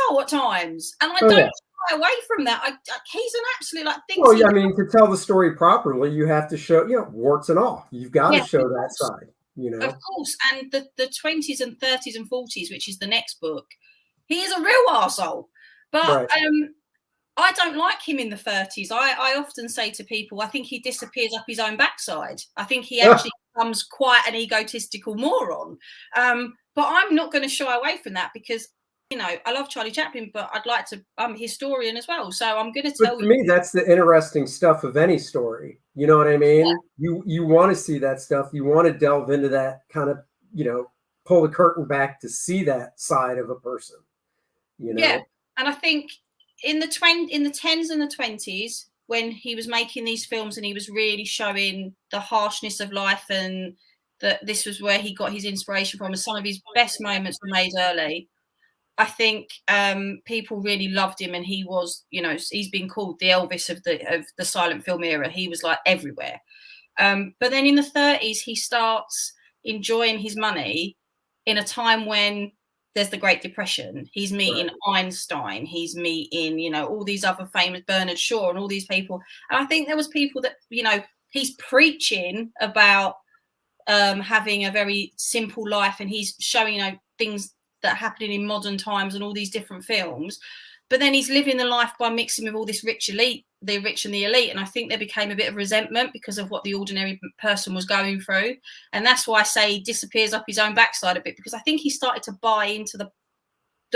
arsehole at times, and I don't shy away from that. He's an absolute Well, yeah, I mean, to tell the story properly, you have to show, warts and all. You've got to show that side, Of course, and the 20s and 30s and 40s, which is the next book, he is a real arsehole. But I don't like him in the 30s. I often say to people, I think he disappears up his own backside. I think he actually becomes quite an egotistical moron. But I'm not going to shy away from that because, I love Charlie Chaplin, but I'm a historian as well. So I'm going to tell you. To me, that's the interesting stuff of any story. You know what I mean? Yeah. You want to see that stuff. You want to delve into that kind of, pull the curtain back to see that side of a person. Yeah. And I think in the 10s and the 20s, when he was making these films and he was really showing the harshness of life, and that this was where he got his inspiration from, and some of his best moments were made early, I think people really loved him. And he was, he's been called the Elvis of the silent film era. He was like everywhere. But then in the 30s, he starts enjoying his money in a time when there's the Great Depression. He's meeting Einstein. He's meeting, all these other famous, Bernard Shaw and all these people. And I think there was people that, he's preaching about having a very simple life, and he's showing, you know, things that are happening in modern times and all these different films. But then he's living the life by mixing with all this rich elite, the rich and the elite. And I think there became a bit of resentment because of what the ordinary person was going through. And that's why I say he disappears up his own backside a bit, because I think he started to buy into the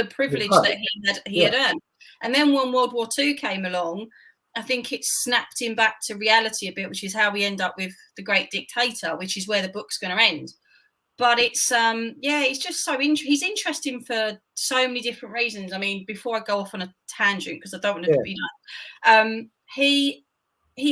privilege that he had earned. And then when World War II came along, I think it snapped him back to reality a bit, which is how we end up with The Great Dictator, which is where the book's going to end. But it's it's just so he's interesting for so many different reasons. I mean, before I go off on a tangent, because I don't want to, you know, he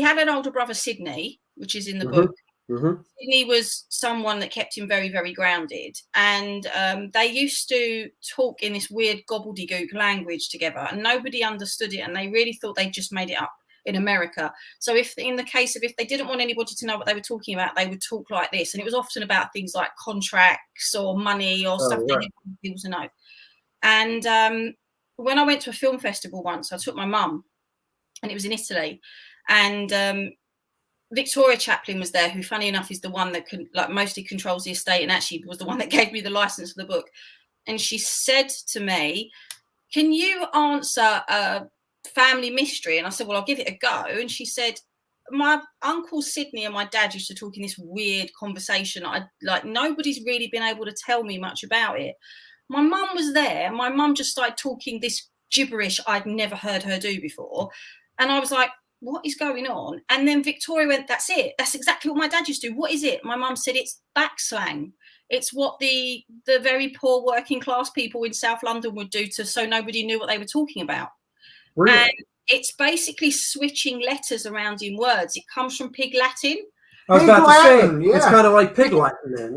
had an older brother, Sidney, which is in the book. Sidney was someone that kept him very, very grounded, and they used to talk in this weird gobbledygook language together, and nobody understood it, and they really thought they just made it up in America. So if in the case of, if they didn't want anybody to know what they were talking about, they would talk like this, and it was often about things like contracts or money or stuff they didn't want people to know. And when I went to a film festival once, I took my mum, and it was in Italy, and Victoria Chaplin was there, who, funny enough, is the one that mostly controls the estate, and actually was the one that gave me the license for the book. And she said to me, "Can you answer a family mystery?" And I said, "Well, I'll give it a go." And she said, "My uncle Sidney and my dad used to talk in this weird conversation. Nobody's really been able to tell me much about it." My mum was there. My mum just started talking this gibberish I'd never heard her do before. And I was like, "What is going on?" And then Victoria went, "That's it. That's exactly what my dad used to do. What is it?" My mum said, "It's backslang. It's what the very poor working class people in South London would do so nobody knew what they were talking about." Really? And it's basically switching letters around in words. It comes from Pig Latin. I was about to say, it's kind of like Pig Latin then.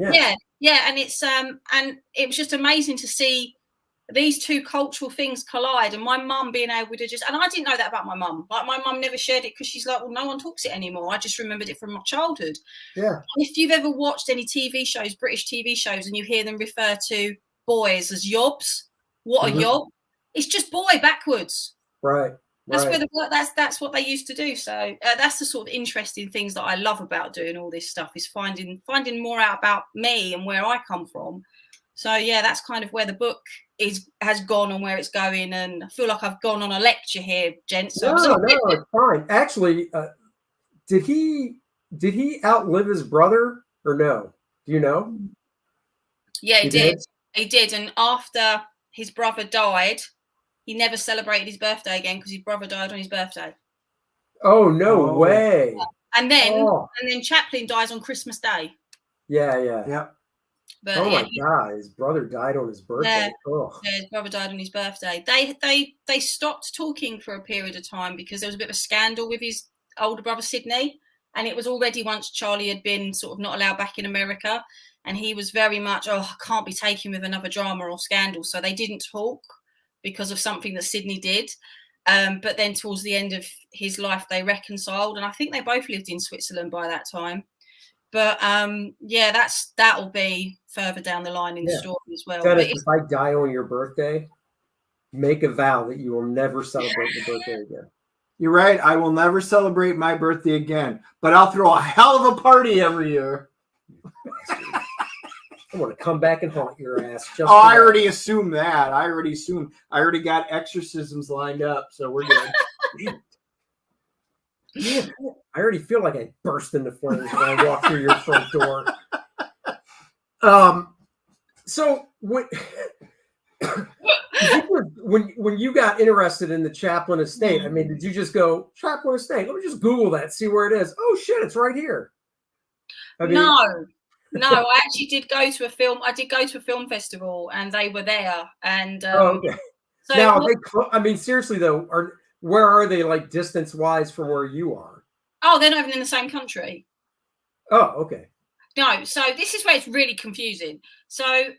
Yeah. And it's and it was just amazing to see these two cultural things collide, and my mum being able to and I didn't know that about my mum. Like, my mum never shared it because she's like, "Well, no one talks it anymore. I just remembered it from my childhood." Yeah. And if you've ever watched any TV shows, British TV shows, and you hear them refer to boys as yobs, what a yob? It's just boy backwards. Right. That's where that's what they used to do. So that's the sort of interesting things that I love about doing all this stuff, is finding more out about me and where I come from. So yeah, that's kind of where the book has gone and where it's going. And I feel like I've gone on a lecture here, gents. So no, it's fine. Actually, did he outlive his brother or no? Do you know? Yeah, he did. He did. And after his brother died, he never celebrated his birthday again because his brother died on his birthday. Oh, no way. And then Chaplin dies on Christmas Day. Yeah. But, my God, his brother died on his birthday. Yeah, his brother died on his birthday. They stopped talking for a period of time because there was a bit of a scandal with his older brother, Sidney. And it was already once Charlie had been sort of not allowed back in America. And he was very much, I can't be taken with another drama or scandal. So they didn't talk because of something that Sidney did. But then towards the end of his life, they reconciled. And I think they both lived in Switzerland by that time. But that'll be further down the line in the story as well. If I die on your birthday, make a vow that you will never celebrate the birthday again. You're right. I will never celebrate my birthday again, but I'll throw a hell of a party every year. I want to come back and haunt your ass. I already assumed that. I already got exorcisms lined up, so we're good. Yeah, I already feel like I burst into flames when I walk through your front door. So when you got interested in the Chaplin estate, I mean, did you just go Chaplin estate? Let me just Google that, see where it is. Oh shit, it's right here. No, I actually did go to a film. I did go to a film festival, and they were there. And okay. So now, seriously though, where are they, like, distance wise from where you are? Oh, they're not even in the same country. Oh, okay. No, so this is where it's really confusing. So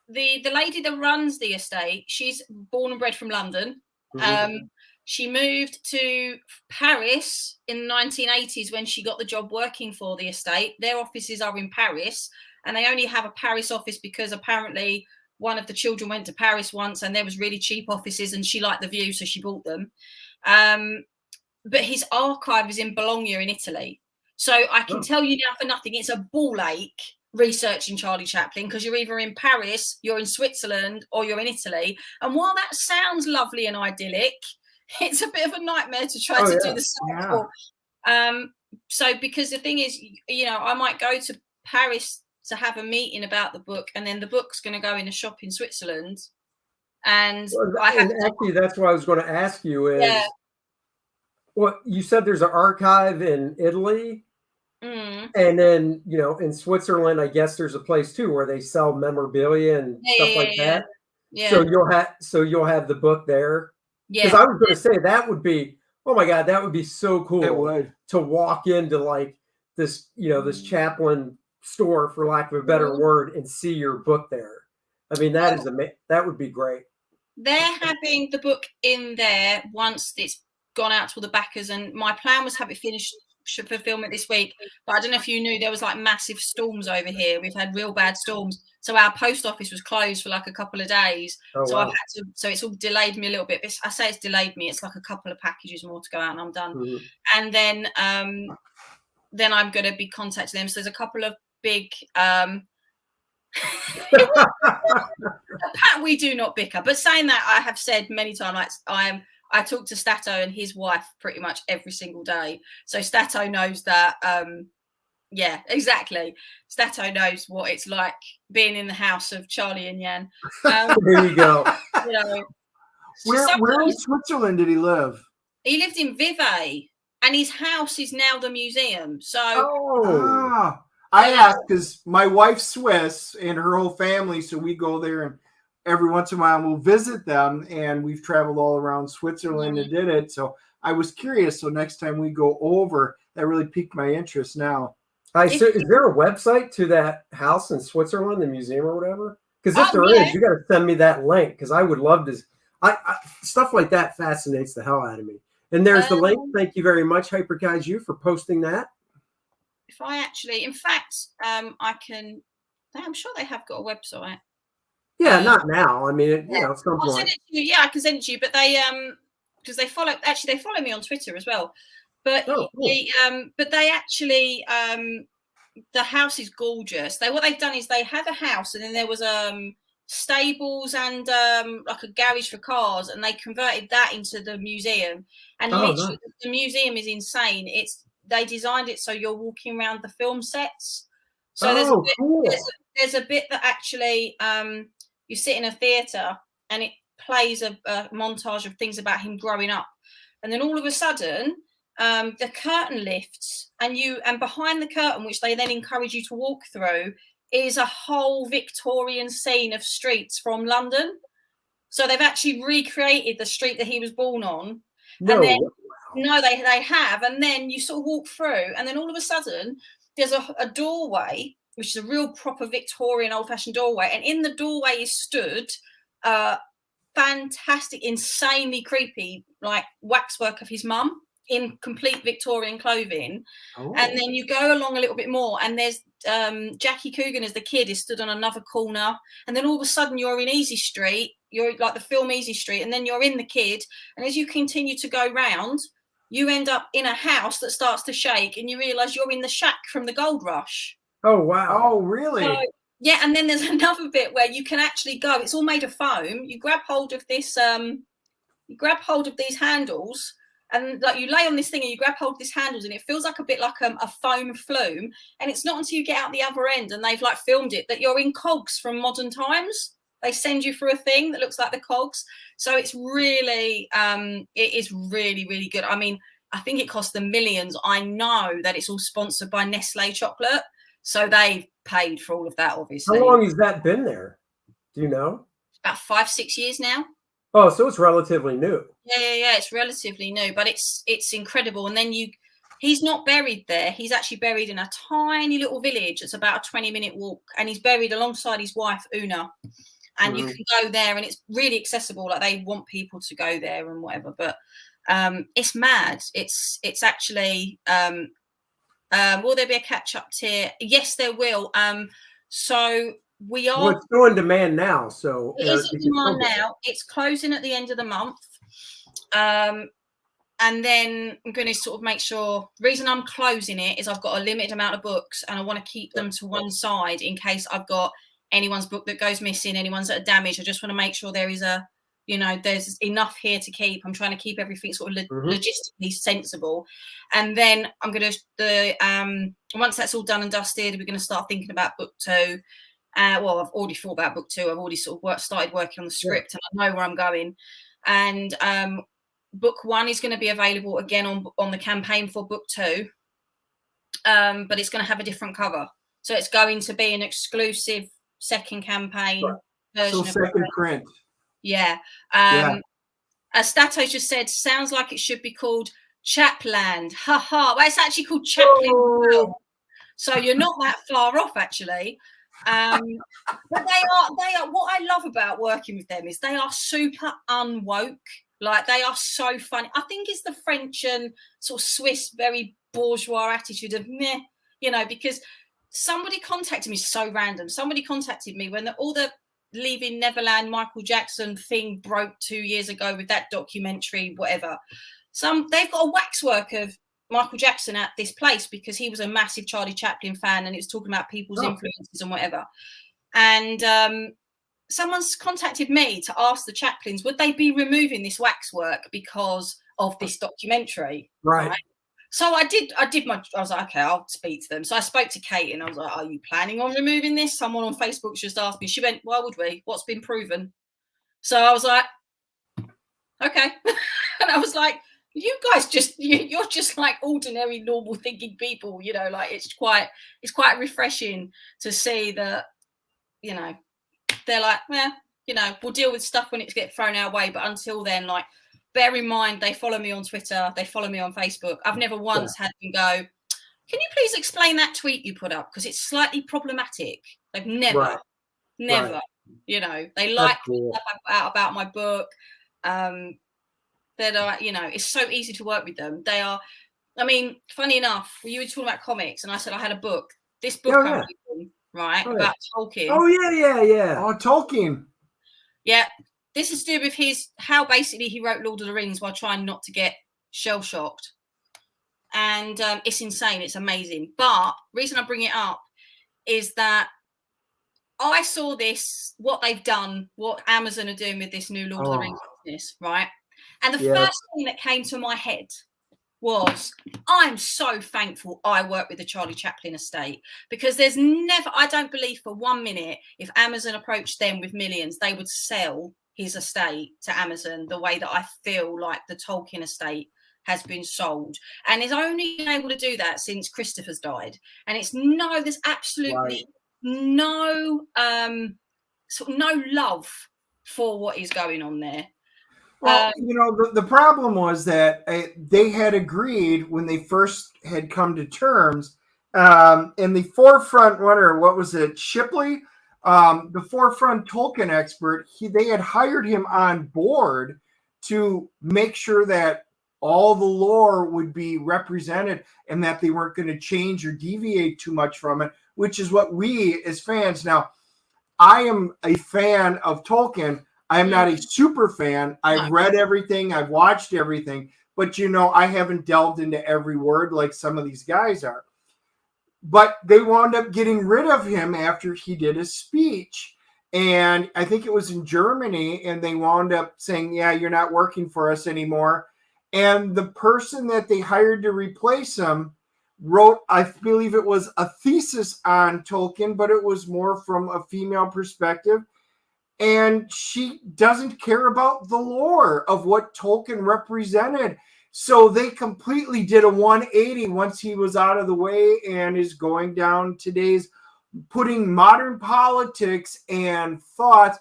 the lady that runs the estate, she's born and bred from London. Mm-hmm. She moved to Paris in the 1980s when she got the job working for the estate. Their offices are in Paris, and they only have a Paris office because apparently one of the children went to Paris once and there was really cheap offices and she liked the view, so she bought them. But his archive is in Bologna in Italy. So I can tell you now for nothing, it's a ball ache researching Charlie Chaplin, because you're either in Paris, you're in Switzerland, or you're in Italy. And while that sounds lovely and idyllic, it's a bit of a nightmare to try to do the cycle. So because the thing is, you know, I might go to Paris to have a meeting about the book, and then the book's going to go in a shop in Switzerland. And actually, that's what I was going to ask you is, well, you said there's an archive in Italy. And then, you know, in Switzerland, I guess there's a place too where they sell memorabilia and stuff like that. Yeah. So you'll have the book there. Yeah. Because I was going to say that would be, oh my God, that would be so cool. It would. To walk into like this, you know, this Chaplin store, for lack of a better word, and see your book there. I mean, that is that would be great. They're having the book in there once it's gone out to all the backers, and my plan was have it finished for filming this week, but I don't know if you knew there was like massive storms over here. We've had real bad storms, so our post office was closed for like a couple of days. I've had to, so it's all delayed me a little bit. I say it's delayed me, it's like a couple of packages more to go out and I'm done. And then I'm going to be contacting them. So there's a couple of big we do not bicker, but saying that, I have said many times, like, I talk to Stato and his wife pretty much every single day. So Stato knows that, yeah, exactly. Stato knows what it's like being in the house of Charlie and Jan. There you go. You know, where in Switzerland did he live? He lived in Vevey, and his house is now the museum. So I asked because my wife's Swiss and her whole family, so we go there and every once in a while we'll visit them, and we've traveled all around Switzerland and did it. So I was curious. So next time we go over, that really piqued my interest now. So is there a website to that house in Switzerland, the museum or whatever? Because if there is, you got to send me that link, because I would love to. Stuff like that fascinates the hell out of me. And there's the link. Thank you very much, HyperKaiju, for posting that. If I actually, in fact, I can. I'm sure they have got a website. Yeah, not now. I mean, you know, some I'll send it to you. Yeah, I can send it to you. But they, because they follow me on Twitter as well. But cool. But they actually, the house is gorgeous. What they've done is they had a house, and then there was stables and like a garage for cars, and they converted that into the museum. And literally, the museum is insane. They designed it so you're walking around the film sets. So there's a bit that actually you sit in a theatre and it plays a montage of things about him growing up, and then all of a sudden the curtain lifts, and behind the curtain, which they then encourage you to walk through, is a whole Victorian scene of streets from London. So they've actually recreated the street that he was born on. No, they have. And then you sort of walk through, and then all of a sudden there's a doorway, which is a real proper Victorian old-fashioned doorway. And in the doorway is stood fantastic, insanely creepy, like waxwork of his mum in complete Victorian clothing. And then you go along a little bit more, and there's Jackie Coogan as the kid is stood on another corner, and then all of a sudden you're in Easy Street, you're like the film Easy Street, and then you're in the kid, and as you continue to go round, you end up in a house that starts to shake, and you realize you're in the shack from the gold rush. Oh wow. Oh really? So, yeah. And then there's another bit where you can actually go, it's all made of foam, you grab hold of this these handles, and like you lay on this thing and you grab hold of these handles, and it feels like a bit like a foam flume. And it's not until you get out the other end, and they've like filmed it, that you're in cogs from modern times. They send you through a thing that looks like the cogs. So it's really, it is really, really good. I mean, I think it cost them millions. I know that it's all sponsored by Nestle chocolate. So they've paid for all of that, obviously. How long has that been there? Do you know? About 5-6 years now. Oh, so it's relatively new. Yeah. It's relatively new, but it's incredible. And then he's not buried there. He's actually buried in a tiny little village. It's about a 20-minute walk, and he's buried alongside his wife, Una. And you can go there, and it's really accessible. Like, they want people to go there and whatever. But it's mad. It's actually. Will there be a catch-up tier? Yes, there will. So we are. Well, it's still in demand now. So it is in demand now. It's closing at the end of the month. And then I'm going to sort of make sure, the reason I'm closing it is I've got a limited amount of books and I want to keep them to one side in case I've got anyone's book that goes missing, anyone's that are damaged. I just want to make sure there is there's enough here to keep. I'm trying to keep everything sort of logistically sensible. And then I'm going to, once that's all done and dusted, we're going to start thinking about book 2. Well, I've already thought about book 2. I've already sort of started working on the script and I know where I'm going. And book 1 is going to be available again on the campaign for book 2, but it's going to have a different cover. So it's going to be an exclusive second campaign version. So second print. Yeah. As Stato just said, sounds like it should be called Chapland. Ha ha. Well, it's actually called Chaplin. Oh. So you're not that far off, actually. But they are. What I love about working with them is they are super unwoke. Like, they are so funny. I think it's the French and sort of Swiss very bourgeois attitude of meh, because somebody contacted me, so random. Somebody contacted me when all the Leaving Neverland Michael Jackson thing broke 2 years ago with that documentary, whatever. They've got a waxwork of Michael Jackson at this place because he was a massive Charlie Chaplin fan and it was talking about people's influences and whatever. And someone's contacted me to ask the Chaplins, would they be removing this waxwork because of this documentary? Right. So I was like, okay, I'll speak to them. So I spoke to Kate and I was like, are you planning on removing this? Someone on Facebook just asked me. She went, why would we? What's been proven? So I was like, okay. And I was like, you guys you're just like ordinary, normal thinking people, like it's quite refreshing to see that, they're like, we'll deal with stuff when it gets thrown our way. But until then, like, bear in mind, they follow me on Twitter. They follow me on Facebook. I've never once had them go, can you please explain that tweet you put up? Because it's slightly problematic. They've never, they like stuff I put out about my book. That are, it's so easy to work with them. They are, funny enough, you were talking about comics and I said I had a book. This book I'm reading, right, about Tolkien. Oh, yeah. Oh, Tolkien. Yeah. This is to do with how basically he wrote Lord of the Rings while trying not to get shell-shocked. And it's insane. It's amazing. But the reason I bring it up is that I saw what they've done, what Amazon are doing with this new Lord of the Rings business, right? And the first thing that came to my head was, I'm so thankful I work with the Charlie Chaplin estate, because I don't believe for 1 minute if Amazon approached them with millions, they would sell his estate to Amazon the way that I feel like the Tolkien estate has been sold. And he's only been able to do that since Christopher's died. And there's absolutely no love for what is going on there. Well, the problem was that they had agreed when they first had come to terms, and the forefront runner, what was it, Shipley, the forefront Tolkien expert, they had hired him on board to make sure that all the lore would be represented and that they weren't going to change or deviate too much from it, which is what we as fans. Now, I am a fan of Tolkien. I am not a super fan. I've read everything. I've watched everything. But, I haven't delved into every word like some of these guys are. But they wound up getting rid of him after he did a speech. And I think it was in Germany. And they wound up saying, yeah, you're not working for us anymore. And the person that they hired to replace him wrote, I believe it was a thesis on Tolkien, but it was more from a female perspective. And she doesn't care about the lore of what Tolkien represented. So they completely did a 180 once he was out of the way and is going down today's, putting modern politics and thoughts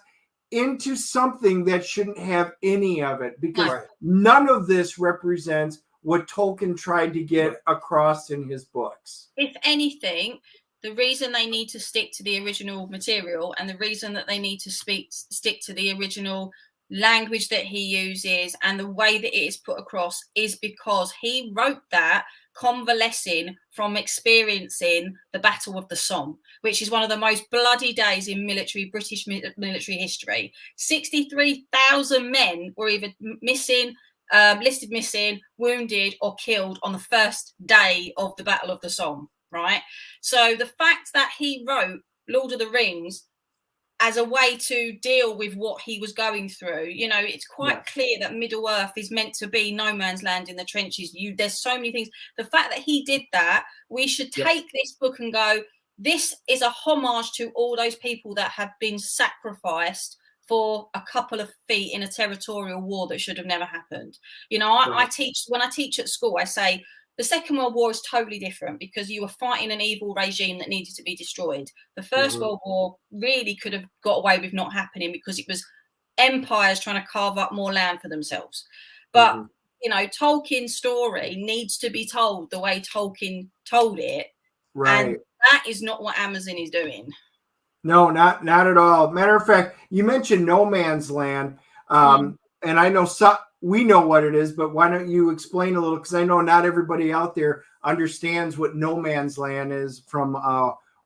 into something that shouldn't have any of it, because none of this represents what Tolkien tried to get across in his books. If anything, the reason they need to stick to the original material and the reason that they need to stick to the original language that he uses and the way that it is put across is because he wrote that convalescing from experiencing the Battle of the Somme, which is one of the most bloody days in British military history. 63,000 men were either missing, listed missing, wounded, or killed on the first day of the Battle of the Somme, right? So the fact that he wrote Lord of the Rings as a way to deal with what he was going through, you know, it's quite clear that Middle Earth is meant to be no man's land in the trenches. There's so many things. The fact that he did that, we should take this book and go, this is a homage to all those people that have been sacrificed for a couple of feet in a territorial war that should have never happened. You know, I teach, when I teach at school, I say the Second World War is totally different because you were fighting an evil regime that needed to be destroyed. The First World War really could have got away with not happening because it was empires trying to carve up more land for themselves. But, you know, Tolkien's story needs to be told the way Tolkien told it. Right. And that is not what Amazon is doing. No, not at all. Matter of fact, you mentioned No Man's Land, and I know we know what it is, but why don't you explain a little? Because I know not everybody out there understands what No Man's Land is from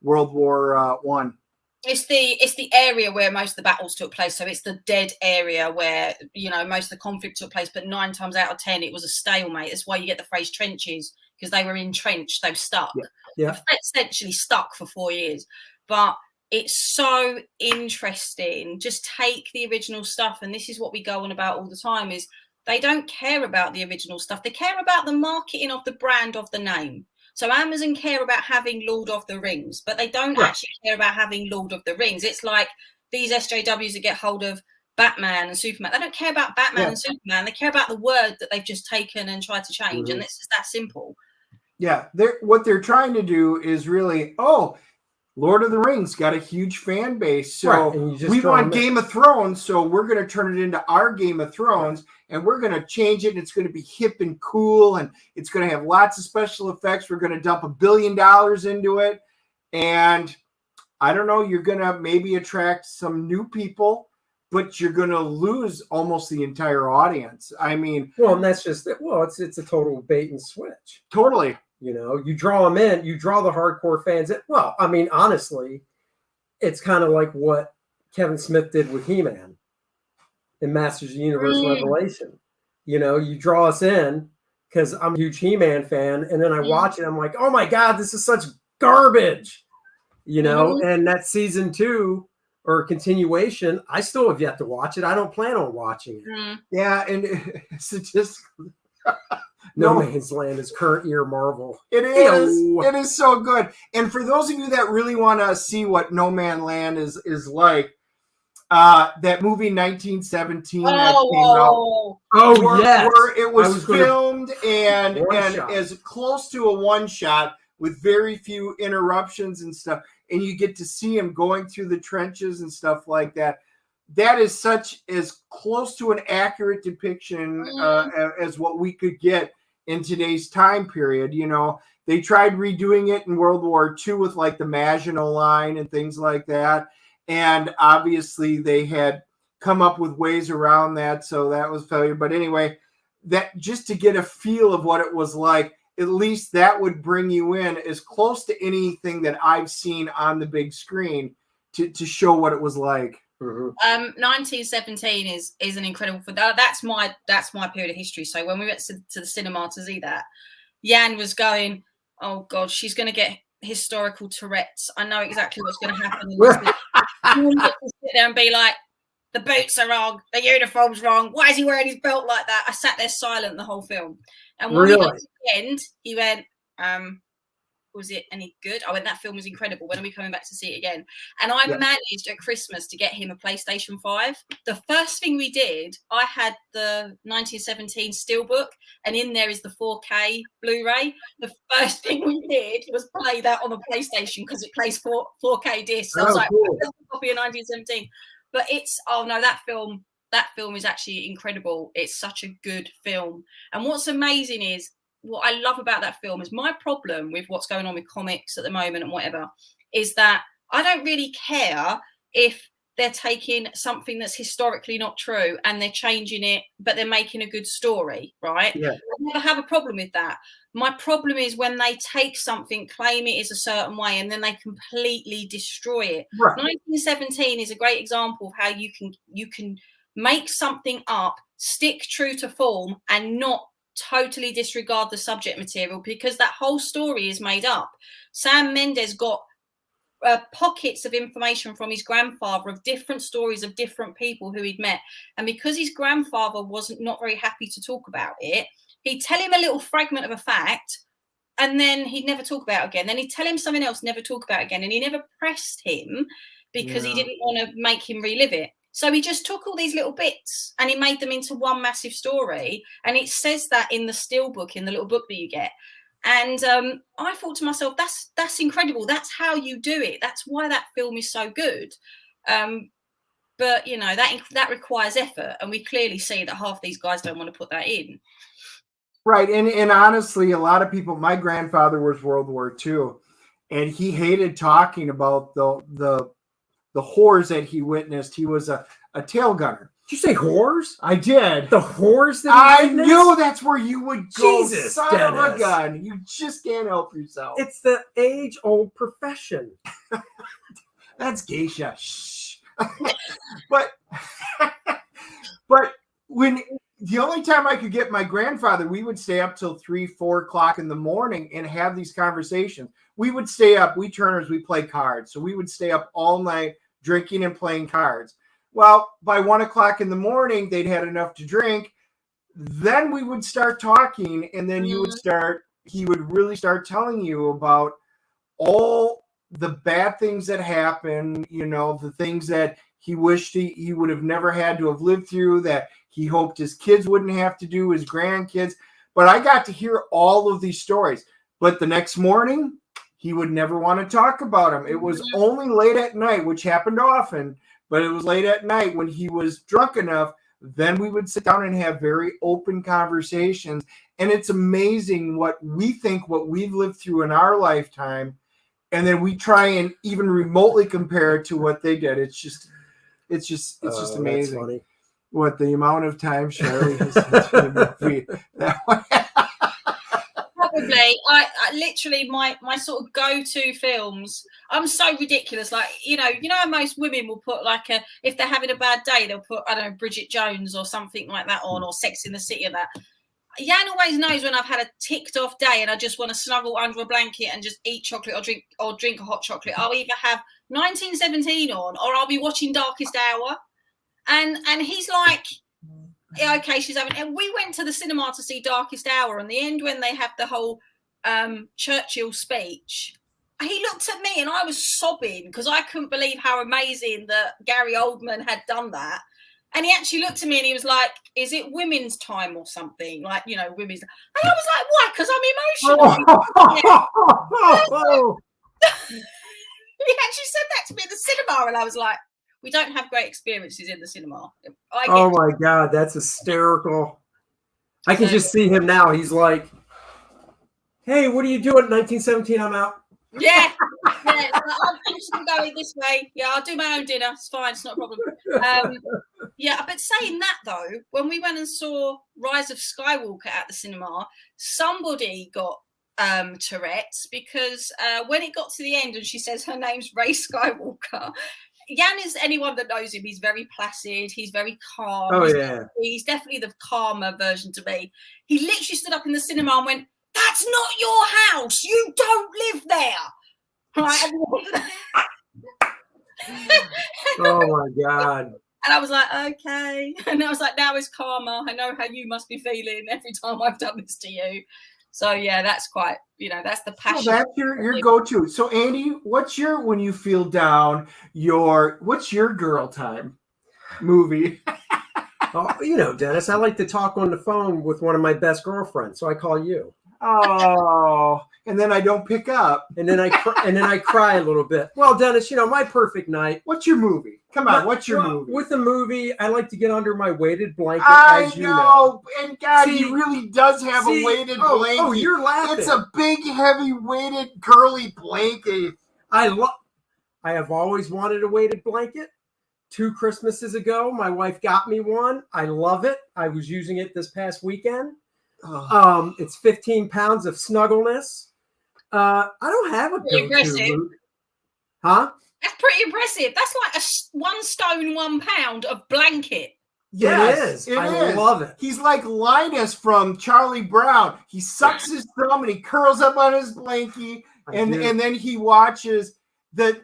World War One. It's the area where most of the battles took place. So it's the dead area where, you know, most of the conflict took place. But 9 times out of 10, it was a stalemate. That's why you get the phrase trenches, because they were entrenched. They were stuck. Yeah. Essentially stuck for 4 years. But it's so interesting. Just take the original stuff. And this is what we go on about all the time is they don't care about the original stuff. They care about the marketing of the brand of the name. So Amazon care about having Lord of the Rings, but they don't actually care about having Lord of the Rings. It's like these SJWs that get hold of Batman and Superman. They don't care about Batman and Superman. They care about the word that they've just taken and tried to change. And it's that simple. Yeah. What they're trying to do is really, Lord of the Rings got a huge fan base. So we want Game of Thrones. So we're going to turn it into our Game of Thrones and we're going to change it. And it's going to be hip and cool. And it's going to have lots of special effects. We're going to dump $1 billion into it. And I don't know, you're going to maybe attract some new people, but you're going to lose almost the entire audience. I mean, well, and that's just it. Well, it's a total bait and switch. Totally. You know, you draw them in, you draw the hardcore fans in. Well, I mean, honestly, it's kind of like what Kevin Smith did with He-Man in Masters of the Universe Revelation. You know, you draw us in because I'm a huge He-Man fan, and then I watch it, I'm like, oh my God, this is such garbage. You know, and that season 2 or continuation, I still have yet to watch it. I don't plan on watching it. Yeah, and it's just No Man's Land is current year Marvel. It is. It is so good. And for those of you that really want to see what No Man's Land is like, that movie 1917 that came out. Where it was filmed and as close to a one shot with very few interruptions and stuff. And you get to see him going through the trenches and stuff like that. That is such as close to an accurate depiction as what we could get in today's time period. You know, they tried redoing it in World War II with like the Maginot Line and things like that. And obviously they had come up with ways around that. So that was failure. But anyway, that just to get a feel of what it was like, at least that would bring you in as close to anything that I've seen on the big screen to show what it was like. 1917 is an incredible. That's my period of history. So when we went to the cinema to see that, Jan was going, "Oh God, she's going to get historical Tourette's. I know exactly what's going to happen." You want to sit there and be like, "The boots are wrong, the uniform's wrong. Why is he wearing his belt like that?" I sat there silent the whole film. And when we got to the end, he went, was it any good? I went, that film was incredible. When are we coming back to see it again? And I managed at Christmas to get him a PlayStation 5. The first thing we did, I had the 1917 Steelbook, and in there is the 4K Blu-ray. The first thing we did was play that on the PlayStation because it plays 4K discs. I was like, cool. There's a copy of 1917. But it's, that film is actually incredible. It's such a good film. And what's amazing is, what I love about that film is my problem with what's going on with comics at the moment and whatever is that I don't really care if they're taking something that's historically not true and they're changing it, but they're making a good story, right? Yeah. I never have a problem with that. My problem is when they take something, claim it is a certain way, and then they completely destroy it. Right. 1917 is a great example of how you can make something up, stick true to form, and not totally disregard the subject material, because that whole story is made up. Sam Mendes got pockets of information from his grandfather of different stories of different people who he'd met, and because his grandfather wasn't not very happy to talk about it, he'd tell him a little fragment of a fact and then he'd never talk about it again. Then he'd tell him something else, never talk about it again, and he never pressed him because he didn't want to make him relive it. So he just took all these little bits and he made them into one massive story. And it says that in the still book, in the little book that you get. And I thought to myself, that's incredible. That's how you do it. That's why that film is so good. But, you know, that requires effort. And we clearly see that half these guys don't want to put that in. Right. And honestly, a lot of people, my grandfather was World War II, and he hated talking about the horrors that he witnessed. He was a tail gunner. Did you say whores? I did. The whores that I knew that's where you would go. Jesus, son of a Dennis. gun. You just can't help yourself. It's the age-old profession. That's geisha. Shh. but when the only time I could get my grandfather, we would stay up till 3-4 o'clock in the morning and have these conversations. We would stay up. We Turners, we play cards. So we would stay up all night drinking and playing cards. Well, by 1 o'clock in the morning, they'd had enough to drink. Then we would start talking, and then he would really start telling you about all the bad things that happen, you know, the things that he wished he would have never had to have lived through, that he hoped his kids wouldn't have to do, his grandkids. But I got to hear all of these stories. But the next morning, he would never want to talk about them. It was only late at night, which happened often, but it was late at night when he was drunk enough, then we would sit down and have very open conversations. And it's amazing what we think, what we've lived through in our lifetime, and then we try and even remotely compare it to what they did. It's just amazing. Funny. What the amount of time Charlie has seen the movie. That way. Probably. I literally my sort of go-to films. I'm so ridiculous. Like, you know how most women will put like if they're having a bad day, they'll put, I don't know, Bridget Jones or something like that on, or Sex in the City and that. Jan always knows when I've had a ticked off day and I just want to snuggle under a blanket and just eat chocolate or drink a hot chocolate. I'll either have 1917 on, or I'll be watching Darkest Hour. And he's like, yeah, okay, she's having. And we went to the cinema to see Darkest Hour. And the end, when they have the whole Churchill speech, he looked at me and I was sobbing because I couldn't believe how amazing that Gary Oldman had done that. And he actually looked at me and he was like, "Is it women's time or something? Like, you know, women's." And I was like, "Why? Because I'm emotional." He actually said that to me in the cinema, and I was like, we don't have great experiences in the cinema. Oh my God, that's hysterical. I can just see him now. He's like, "Hey, what are you doing? 1917, I'm out." Yeah. I'm just going this way. Yeah, I'll do my own dinner. It's fine. It's not a problem. Yeah, but saying that though, when we went and saw Rise of Skywalker at the cinema, somebody got Tourette's, because when it got to the end and she says her name's Rey Skywalker, Jan is, anyone that knows him, he's very placid, he's very calm. Oh, yeah. He's definitely the calmer version to me. He literally stood up in the cinema and went, "That's not your house. You don't live there." Right? Oh my God. And I was like, okay. And I was like, now it's karma. I know how you must be feeling every time I've done this to you. So yeah, that's quite, that's the passion. So that's your go-to. So Andy, what's your, when you feel down, what's your girl time movie? Oh, Dennis, I like to talk on the phone with one of my best girlfriends, so I call you. Oh, and then I don't pick up. And then I cry a little bit. Well, Dennis, my perfect night. What's your movie? Come on, what's your movie? With the movie, I like to get under my weighted blanket, as you know. And God, he really does have a weighted blanket. Oh, you're laughing. It's a big, heavy, weighted, girly blanket. I have always wanted a weighted blanket. 2 Christmases ago, my wife got me one. I love it. I was using it this past weekend. It's 15 pounds of snuggleness. I don't have a go-to. Huh? That's pretty impressive. That's like 1 stone, 1 pound of blanket. Yes, it is. I love it. He's like Linus from Charlie Brown. He sucks his thumb and he curls up on his blankie, and then he watches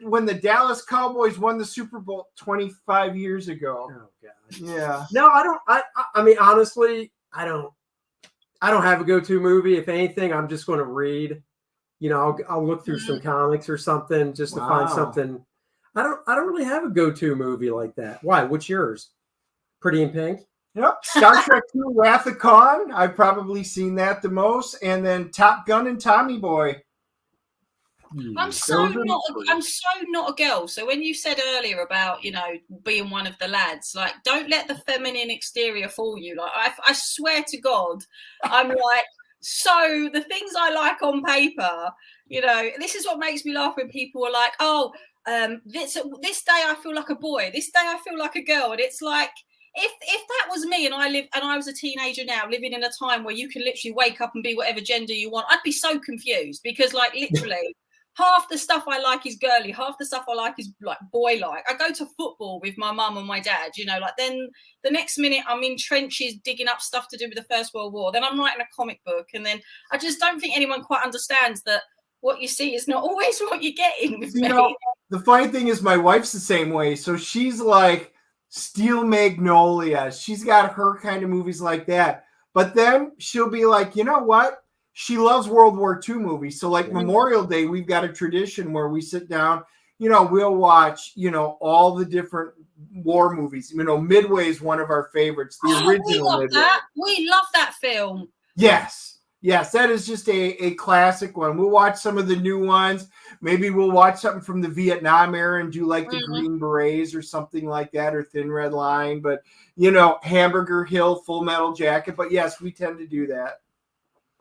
when the Dallas Cowboys won the Super Bowl 25 years ago. Oh God. Yeah. No, I don't. I mean, honestly, I don't have a go-to movie. If anything, I'm just going to read. You know, I'll look through some comics or something just to find something. I don't really have a go-to movie like that. Why? What's yours? Pretty in Pink? Yep. Star Trek II, Wrath of Khan. I've probably seen that the most. And then Top Gun and Tommy Boy. I'm so not a girl. So when you said earlier about, you know, being one of the lads, like, don't let the feminine exterior fool you. Like, I swear to God, I'm like, so the things I like on paper, you know, this is what makes me laugh when people are like, oh, this day I feel like a boy, this day I feel like a girl. And it's like, if that was me and I was a teenager now living in a time where you can literally wake up and be whatever gender you want, I'd be so confused because, like, literally half the stuff I like is girly, half the stuff I like is like boy-like. I go to football with my mum and my dad, you know, like, then the next minute I'm in trenches digging up stuff to do with the First World War, then I'm writing a comic book, and then I just don't think anyone quite understands that what you see is not always what you're getting with me. Know, the funny thing is my wife's the same way. So she's like Steel Magnolia. She's got her kind of movies like that. But then she'll be like, you know what? She loves World War II movies. So like Memorial Day, we've got a tradition where we sit down, you know, we'll watch, you know, all the different war movies. You know, Midway is one of our favorites. The original Midway. We love that film. Yes. Yes, that is just a classic one. We'll watch some of the new ones. Maybe we'll watch something from the Vietnam era and do like the Green Berets or something like that, or Thin Red Line. But, you know, Hamburger Hill, Full Metal Jacket. But yes, we tend to do that.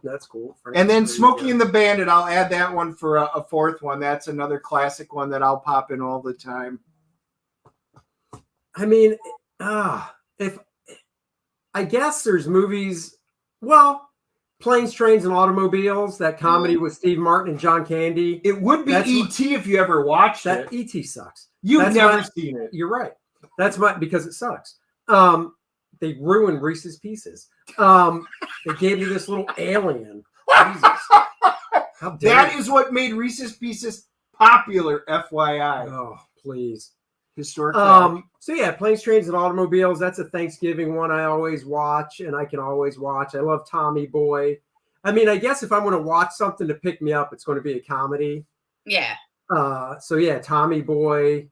That's cool. And then Smokey and the Bandit, I'll add that one for a fourth one. That's another classic one that I'll pop in all the time. I mean, if I guess there's movies, well, Planes, Trains, and Automobiles, that comedy with Steve Martin and John Candy. It would be E.T. if you ever watched it. E.T. sucks. You've never seen it. You're right. That's because it sucks. They ruined Reese's Pieces. They gave me this little alien. Jesus. How dare that is what made Reese's Pieces popular, FYI. Oh, please. Historic. So yeah, Planes, Trains, and Automobiles. That's a Thanksgiving one I always watch, and I can always watch. I love Tommy Boy. I mean, I guess if I'm going to watch something to pick me up, it's going to be a comedy. Yeah. So yeah, Tommy Boy.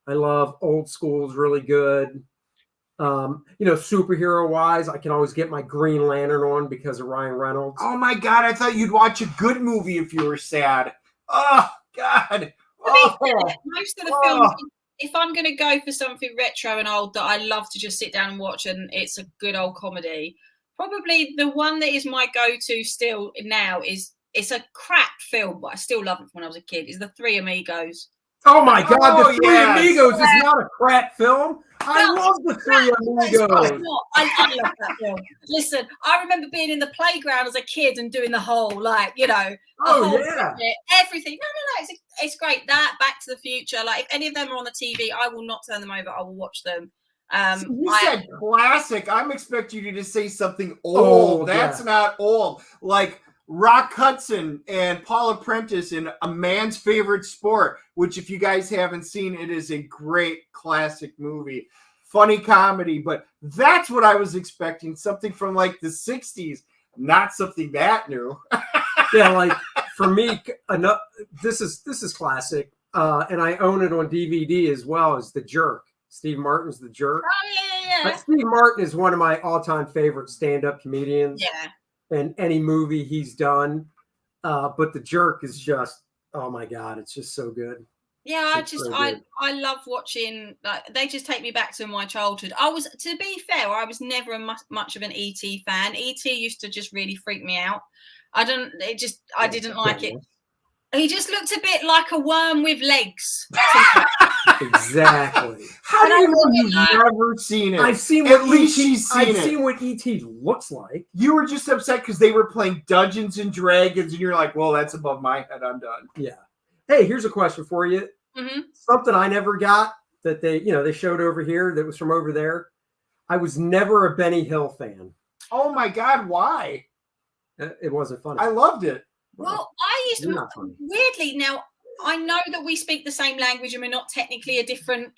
I love Old School's really good. You know, superhero wise, I can always get my Green Lantern on because of Ryan Reynolds. Oh my God, I thought you'd watch a good movie if you were sad. Oh God. Most of the films, if I'm going to go for something retro and old that I love to just sit down and watch, and it's a good old comedy, probably the one that is my go-to still now is, it's a crap film, but I still love it from when I was a kid, is The Three Amigos. Oh my God, The Three Amigos is not a crap film. I love The Three Amigos. I love that film. Listen, I remember being in the playground as a kid and doing the whole, like, you know, everything. No, it's great. That, Back to the Future, like, if any of them are on the TV, I will not turn them over. I will watch them. You said classic. I'm expecting you to say something old. That's not old. Like Rock Hudson and Paula Prentice in A Man's Favorite Sport, which if you guys haven't seen, it is a great classic movie. Funny comedy, but that's what I was expecting. Something from like the 60s, not something that new. Yeah, like for me, this is classic. And I own it on DVD as well as The Jerk. Steve Martin's The Jerk. Oh, yeah. Steve Martin is one of my all-time favorite stand-up comedians. Yeah. And any movie he's done. But The Jerk is just, oh my God, it's just so good. Yeah, I love watching, like, they just take me back to my childhood. To be fair, I was never much of an E.T. fan. E.T. used to just really freak me out. I didn't like it. He just looked a bit like a worm with legs. Exactly. How do you know you've never seen it? I've seen at least she's seen it. I've seen what E.T. looks like. You were just upset because they were playing Dungeons and Dragons, and you're like, well, that's above my head. I'm done. Yeah. Hey, here's a question for you. Mm-hmm. Something I never got that they showed over here that was from over there. I was never a Benny Hill fan. Oh my God, why? It wasn't funny. I loved it. Well, I used You're to not funny. weirdly now. I know that we speak the same language and we're not technically a different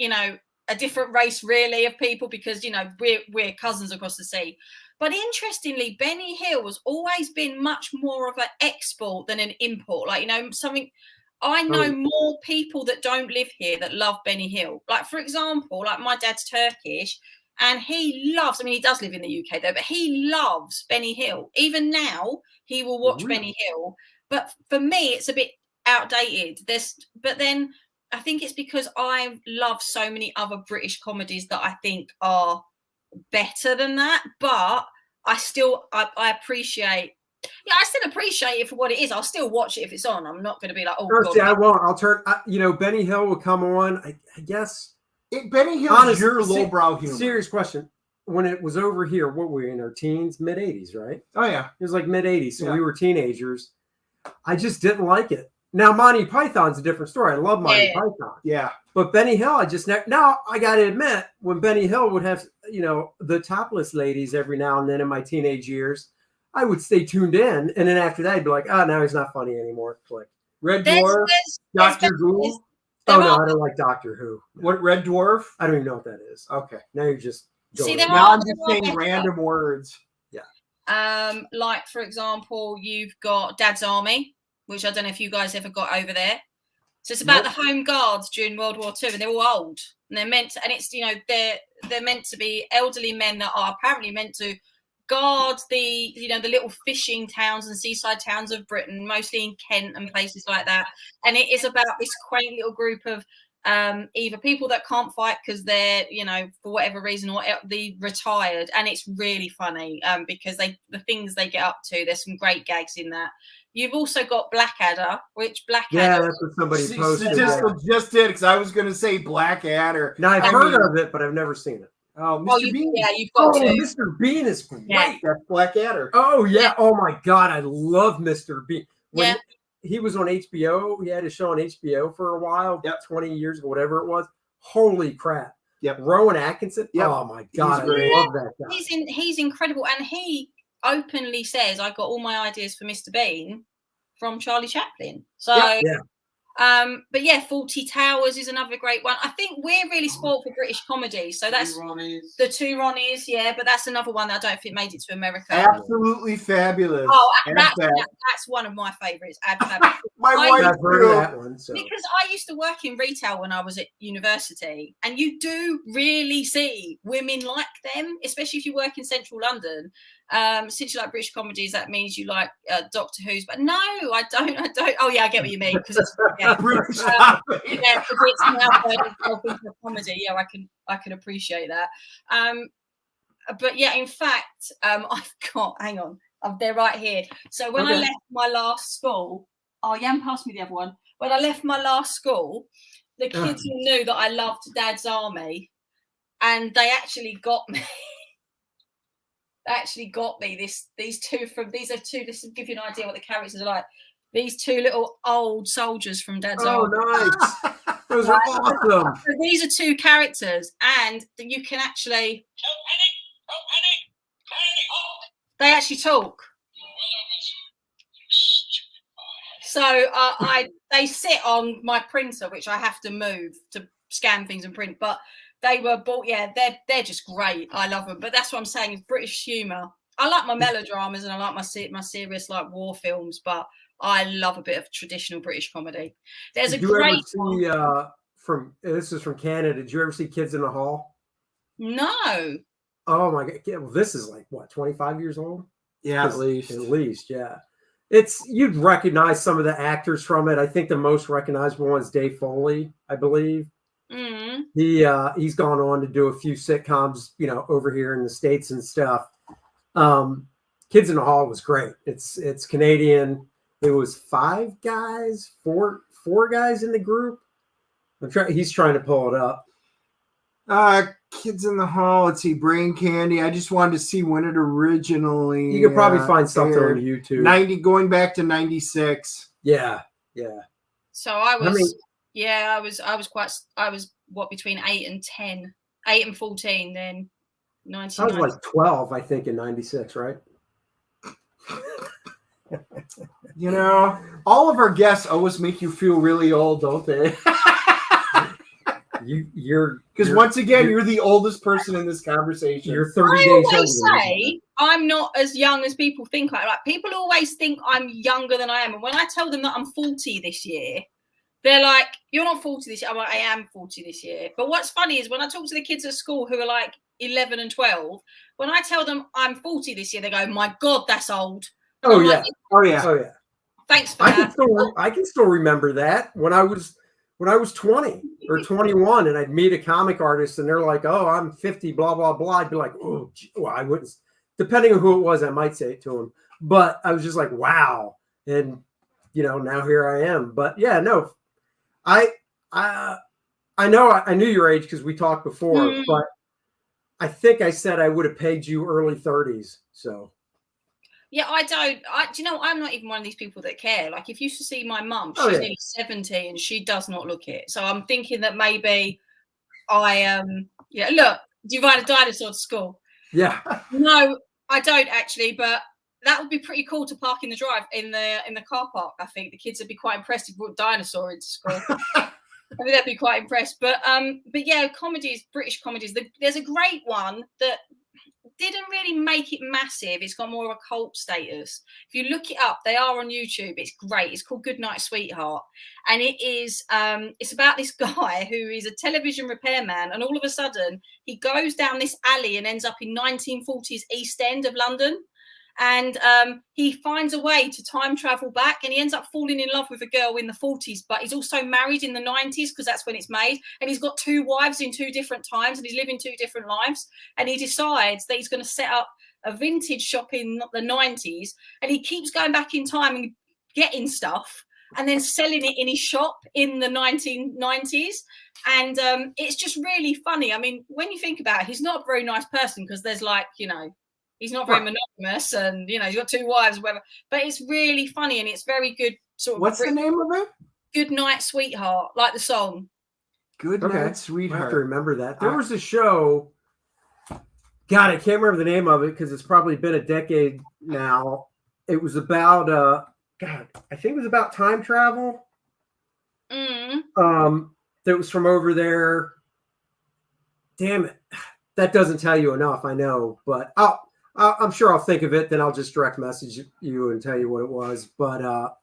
race really of people because we're cousins across the sea. But interestingly, Benny Hill has always been much more of an export than an import. Like something. I know more people that don't live here that love Benny Hill. Like for example, like my dad's Turkish. And he loves, he does live in the UK though, but he loves Benny Hill. Even now, he will watch Benny Hill. But for me, it's a bit outdated. But then I think it's because I love so many other British comedies that I think are better than that. But I appreciate. Yeah, I still appreciate it for what it is. I'll still watch it if it's on. I'm not going to be like, oh, God. See, I won't. I'll turn. Benny Hill will come on. I guess. Benny Hill's your lowbrow humor. Serious question. When it was over here, what were we in our teens, mid 80s, right? Oh yeah, it was like mid 80s. So we were teenagers. I just didn't like it. Now Monty Python's a different story. I love Monty Python. Yeah, but Benny Hill, I just now I got to admit, when Benny Hill would have the topless ladies every now and then in my teenage years, I would stay tuned in, and then after that, I'd be like, oh, now he's not funny anymore. Click. Red Dwarf, Doctor Who. Oh no, I don't like Doctor Who. No. What Red Dwarf? I don't even know what that is. Okay, now you're just now I'm just saying random words. Yeah. Like for example, you've got Dad's Army, which I don't know if you guys ever got over there. So it's about the Home Guards during World War II, and they're all old, and they're meant to, and it's they're meant to be elderly men that are apparently meant to guard the the little fishing towns and seaside towns of Britain, mostly in Kent and places like that. And it is about this quaint little group of either people that can't fight because they're for whatever reason, or the retired. And it's really funny because the things they get up to. There's some great gags in that. You've also got Blackadder, which Blackadder. Yeah, that's what somebody posted. Just did because I was going to say Blackadder. Now I've heard of it, but I've never seen it. Oh, Mr. Bean. Yeah, you've got to. Mr. Bean is great. Yeah. That's Blackadder. Oh, yeah. Oh, my God. I love Mr. Bean. When he was on HBO, he had a show on HBO for a while, 20 years ago, whatever it was. Holy crap. Yep. Rowan Atkinson. Yep. Oh, my God. I love that guy. He's incredible. And he openly says, I got all my ideas for Mr. Bean from Charlie Chaplin. So... Yeah. But yeah, 40 Towers is another great one. I think we're really spoiled for British comedy. So that's the Two Ronnies, but that's another one that I don't think made it to America. Absolutely fabulous. Oh, that's one of my favorites. My wife heard that one. So. Because I used to work in retail when I was at university, and you do really see women like them, especially if you work in central London. Since you like British comedies, that means you like Doctor Who's. But no, I don't. Oh yeah, I get what you mean because it's British. because it's now comedy. Yeah, I can appreciate that. But yeah, in fact, I've got. Hang on, they're right here. So when I left my last school, Jan passed me the other one. When I left my last school, the kids knew that I loved Dad's Army, and they actually got me. These two. This will give you an idea what the characters are like. These two little old soldiers from Dad's Army. Oh, nice! Those are awesome. So these are two characters, and you can actually. They actually talk. So they sit on my printer, which I have to move to scan things and print, but. They were bought, they're just great. I love them. But that's what I'm saying is British humour. I like my melodramas and I like my serious like war films, but I love a bit of traditional British comedy. There's Did you ever see, this is from Canada. Did you ever see Kids in the Hall? No. Oh my God. Well, this is like what, 25 years old? Yeah, at least, yeah. You'd recognize some of the actors from it. I think the most recognizable one is Dave Foley, I believe. Mm-hmm. He's gone on to do a few sitcoms, over here in the States and stuff. Kids in the Hall was great. It's Canadian. It was four guys in the group. He's trying to pull it up. Kids in the Hall. Let's see, Brain Candy. I just wanted to see when it originally. You could probably find something on YouTube. Going back to 96. Yeah. So I was. I was between 8 and 10, 8 and 14 then I was like 12, I think, in 96, right? You know, all of our guests always make you feel really old, don't they? Because once again, you're the oldest person in this conversation. You're 30 days younger. I younger. always say I'm not as young as people think. Like people always think I'm younger than I am, and when I tell them that I'm 40 this year, they're like, "You're not 40 this year." I'm like, "I am 40 this year." But what's funny is when I talk to the kids at school who are like 11 and 12, when I tell them I'm 40 this year, they go, "My God, that's old." And Oh I'm yeah. like, Oh yeah. Thanks for I that. can still remember that when I was 20 or 21 and I'd meet a comic artist and they're like, "Oh, I'm 50, blah, blah, blah." I'd be like, "Oh, well, I wouldn't," depending on who it was, I might say it to him. But I was just like, wow. And, now here I am. But yeah, no, I know I knew your age because we talked before, but I think I said I would have paid you early 30s. So. Yeah, I don't. Do you know, I'm not even one of these people that care. Like, if you should see my mum, she's nearly 70 and she does not look it. So I'm thinking that maybe look, do you ride a dinosaur to school? Yeah. No, I don't actually, but that would be pretty cool to park in the drive in the car park. I think the kids would be quite impressed if we brought a dinosaur into school. I think they'd be quite impressed. But yeah, comedies, British comedies. There's a great one that didn't really make it massive. It's got more of a cult status. If you look it up, they are on YouTube. It's great. It's called Goodnight Sweetheart, and it is it's about this guy who is a television repairman, and all of a sudden he goes down this alley and ends up in 1940s East End of London. And he finds a way to time travel back, and he ends up falling in love with a girl in the 40s, but he's also married in the 90s because that's when it's made. And he's got 2 wives in 2 different times, and he's living 2 different lives. And he decides that he's going to set up a vintage shop in the 90s, and he keeps going back in time and getting stuff and then selling it in his shop in the 1990s. And it's just really funny. I mean, when you think about it, he's not a very nice person because there's he's not very monogamous, and he's got 2 wives or whatever. But it's really funny and it's very good. What's the name of it? Good Night Sweetheart, like the song. Good Night Sweetheart. I have to remember that. There was a show. God, I can't remember the name of it because it's probably been a decade now. It was about I think it was about time travel. That was from over there. Damn it. That doesn't tell you enough, I know, but I'm sure I'll think of it. Then I'll just direct message you and tell you what it was. But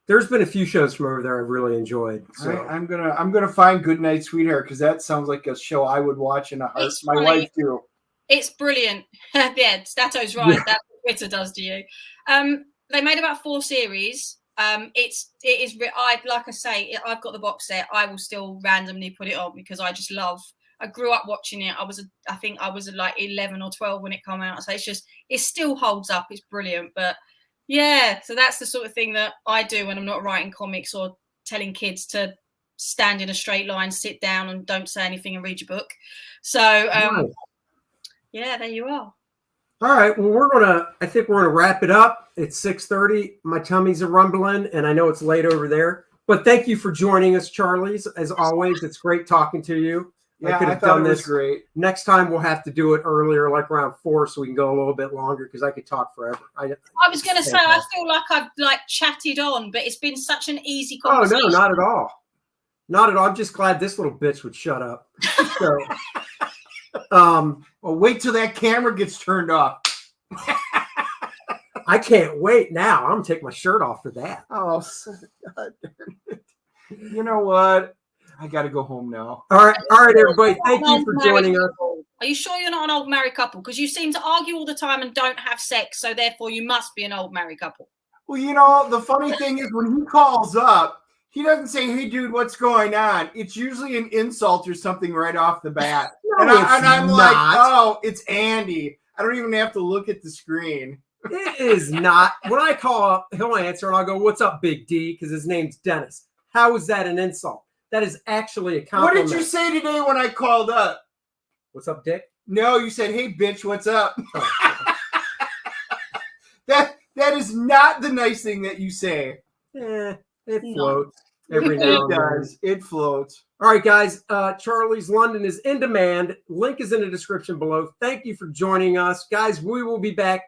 there's been a few shows from over there I've really enjoyed. So I'm gonna find Goodnight Sweetheart because that sounds like a show I would watch in a heart. My wife too. It's brilliant. Yeah, Stato's right. That's what Twitter does to you. They made about 4 series. It is. Like I say, I've got the box set. I will still randomly put it on because I just love. I grew up watching it. I think I was like 11 or 12 when it came out. So it still holds up. It's brilliant. But yeah, so that's the sort of thing that I do when I'm not writing comics or telling kids to stand in a straight line, sit down and don't say anything and read your book. So yeah, there you are. All right. Well, I think we're gonna wrap it up. It's 6:30. My tummy's a rumbling, and I know it's late over there. But thank you for joining us, Charlie's. As always, it's great talking to you. Yeah, I thought it was great. Next time we'll have to do it earlier, like around 4, so we can go a little bit longer because I could talk forever. I was going to say, I feel like I've chatted on, but it's been such an easy conversation. Oh no, not at all. Not at all. I'm just glad this little bitch would shut up. So, well, wait till that camera gets turned off. I can't wait now. I'm gonna take my shirt off for that. Oh, God damn it. You know what? I got to go home now. All right, everybody. Thank you for joining us. Are you sure you're not an old married couple? Because you seem to argue all the time and don't have sex, so therefore you must be an old married couple. Well, the funny thing is when he calls up, he doesn't say, "Hey, dude, what's going on?" It's usually an insult or something right off the bat. I'm like, "Oh, it's Andy." I don't even have to look at the screen. It is not. When I call up, he'll answer and I'll go, "What's up, Big D?" Because his name's Dennis. How is that an insult? That is actually a compliment. What did you say today when I called up? What's up, Dick? No, you said, "Hey, bitch, what's up?" That is not the nice thing that you say. It floats. every now and It then. does. It floats. All right, guys. Charlie's London is in demand. Link is in the description below. Thank you for joining us, guys. We will be back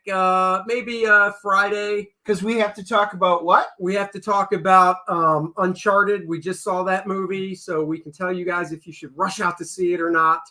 maybe Friday because we have to talk about what? We have to talk about Uncharted. We just saw that movie, so we can tell you guys if you should rush out to see it or not.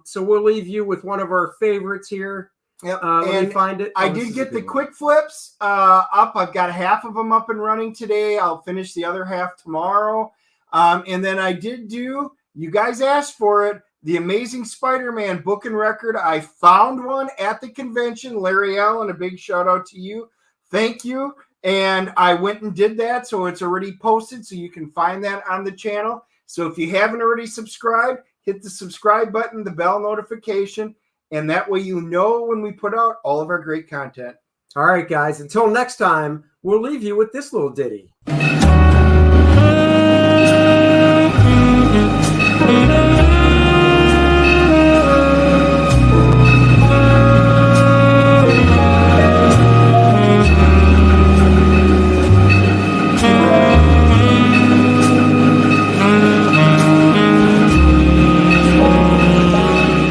So we'll leave you with one of our favorites here. Yep. Let me find it. I did get the quick flips up. I've got half of them up and running today. I'll finish the other half tomorrow. And then I did do, you guys asked for it, the Amazing Spider-Man book and record. I found one at the convention. Larry Allen, a big shout out to you. Thank you. And I went and did that. So it's already posted. So you can find that on the channel. So if you haven't already subscribed, hit the subscribe button, the bell notification. And that way you know when we put out all of our great content. All right, guys. Until next time, we'll leave you with this little ditty.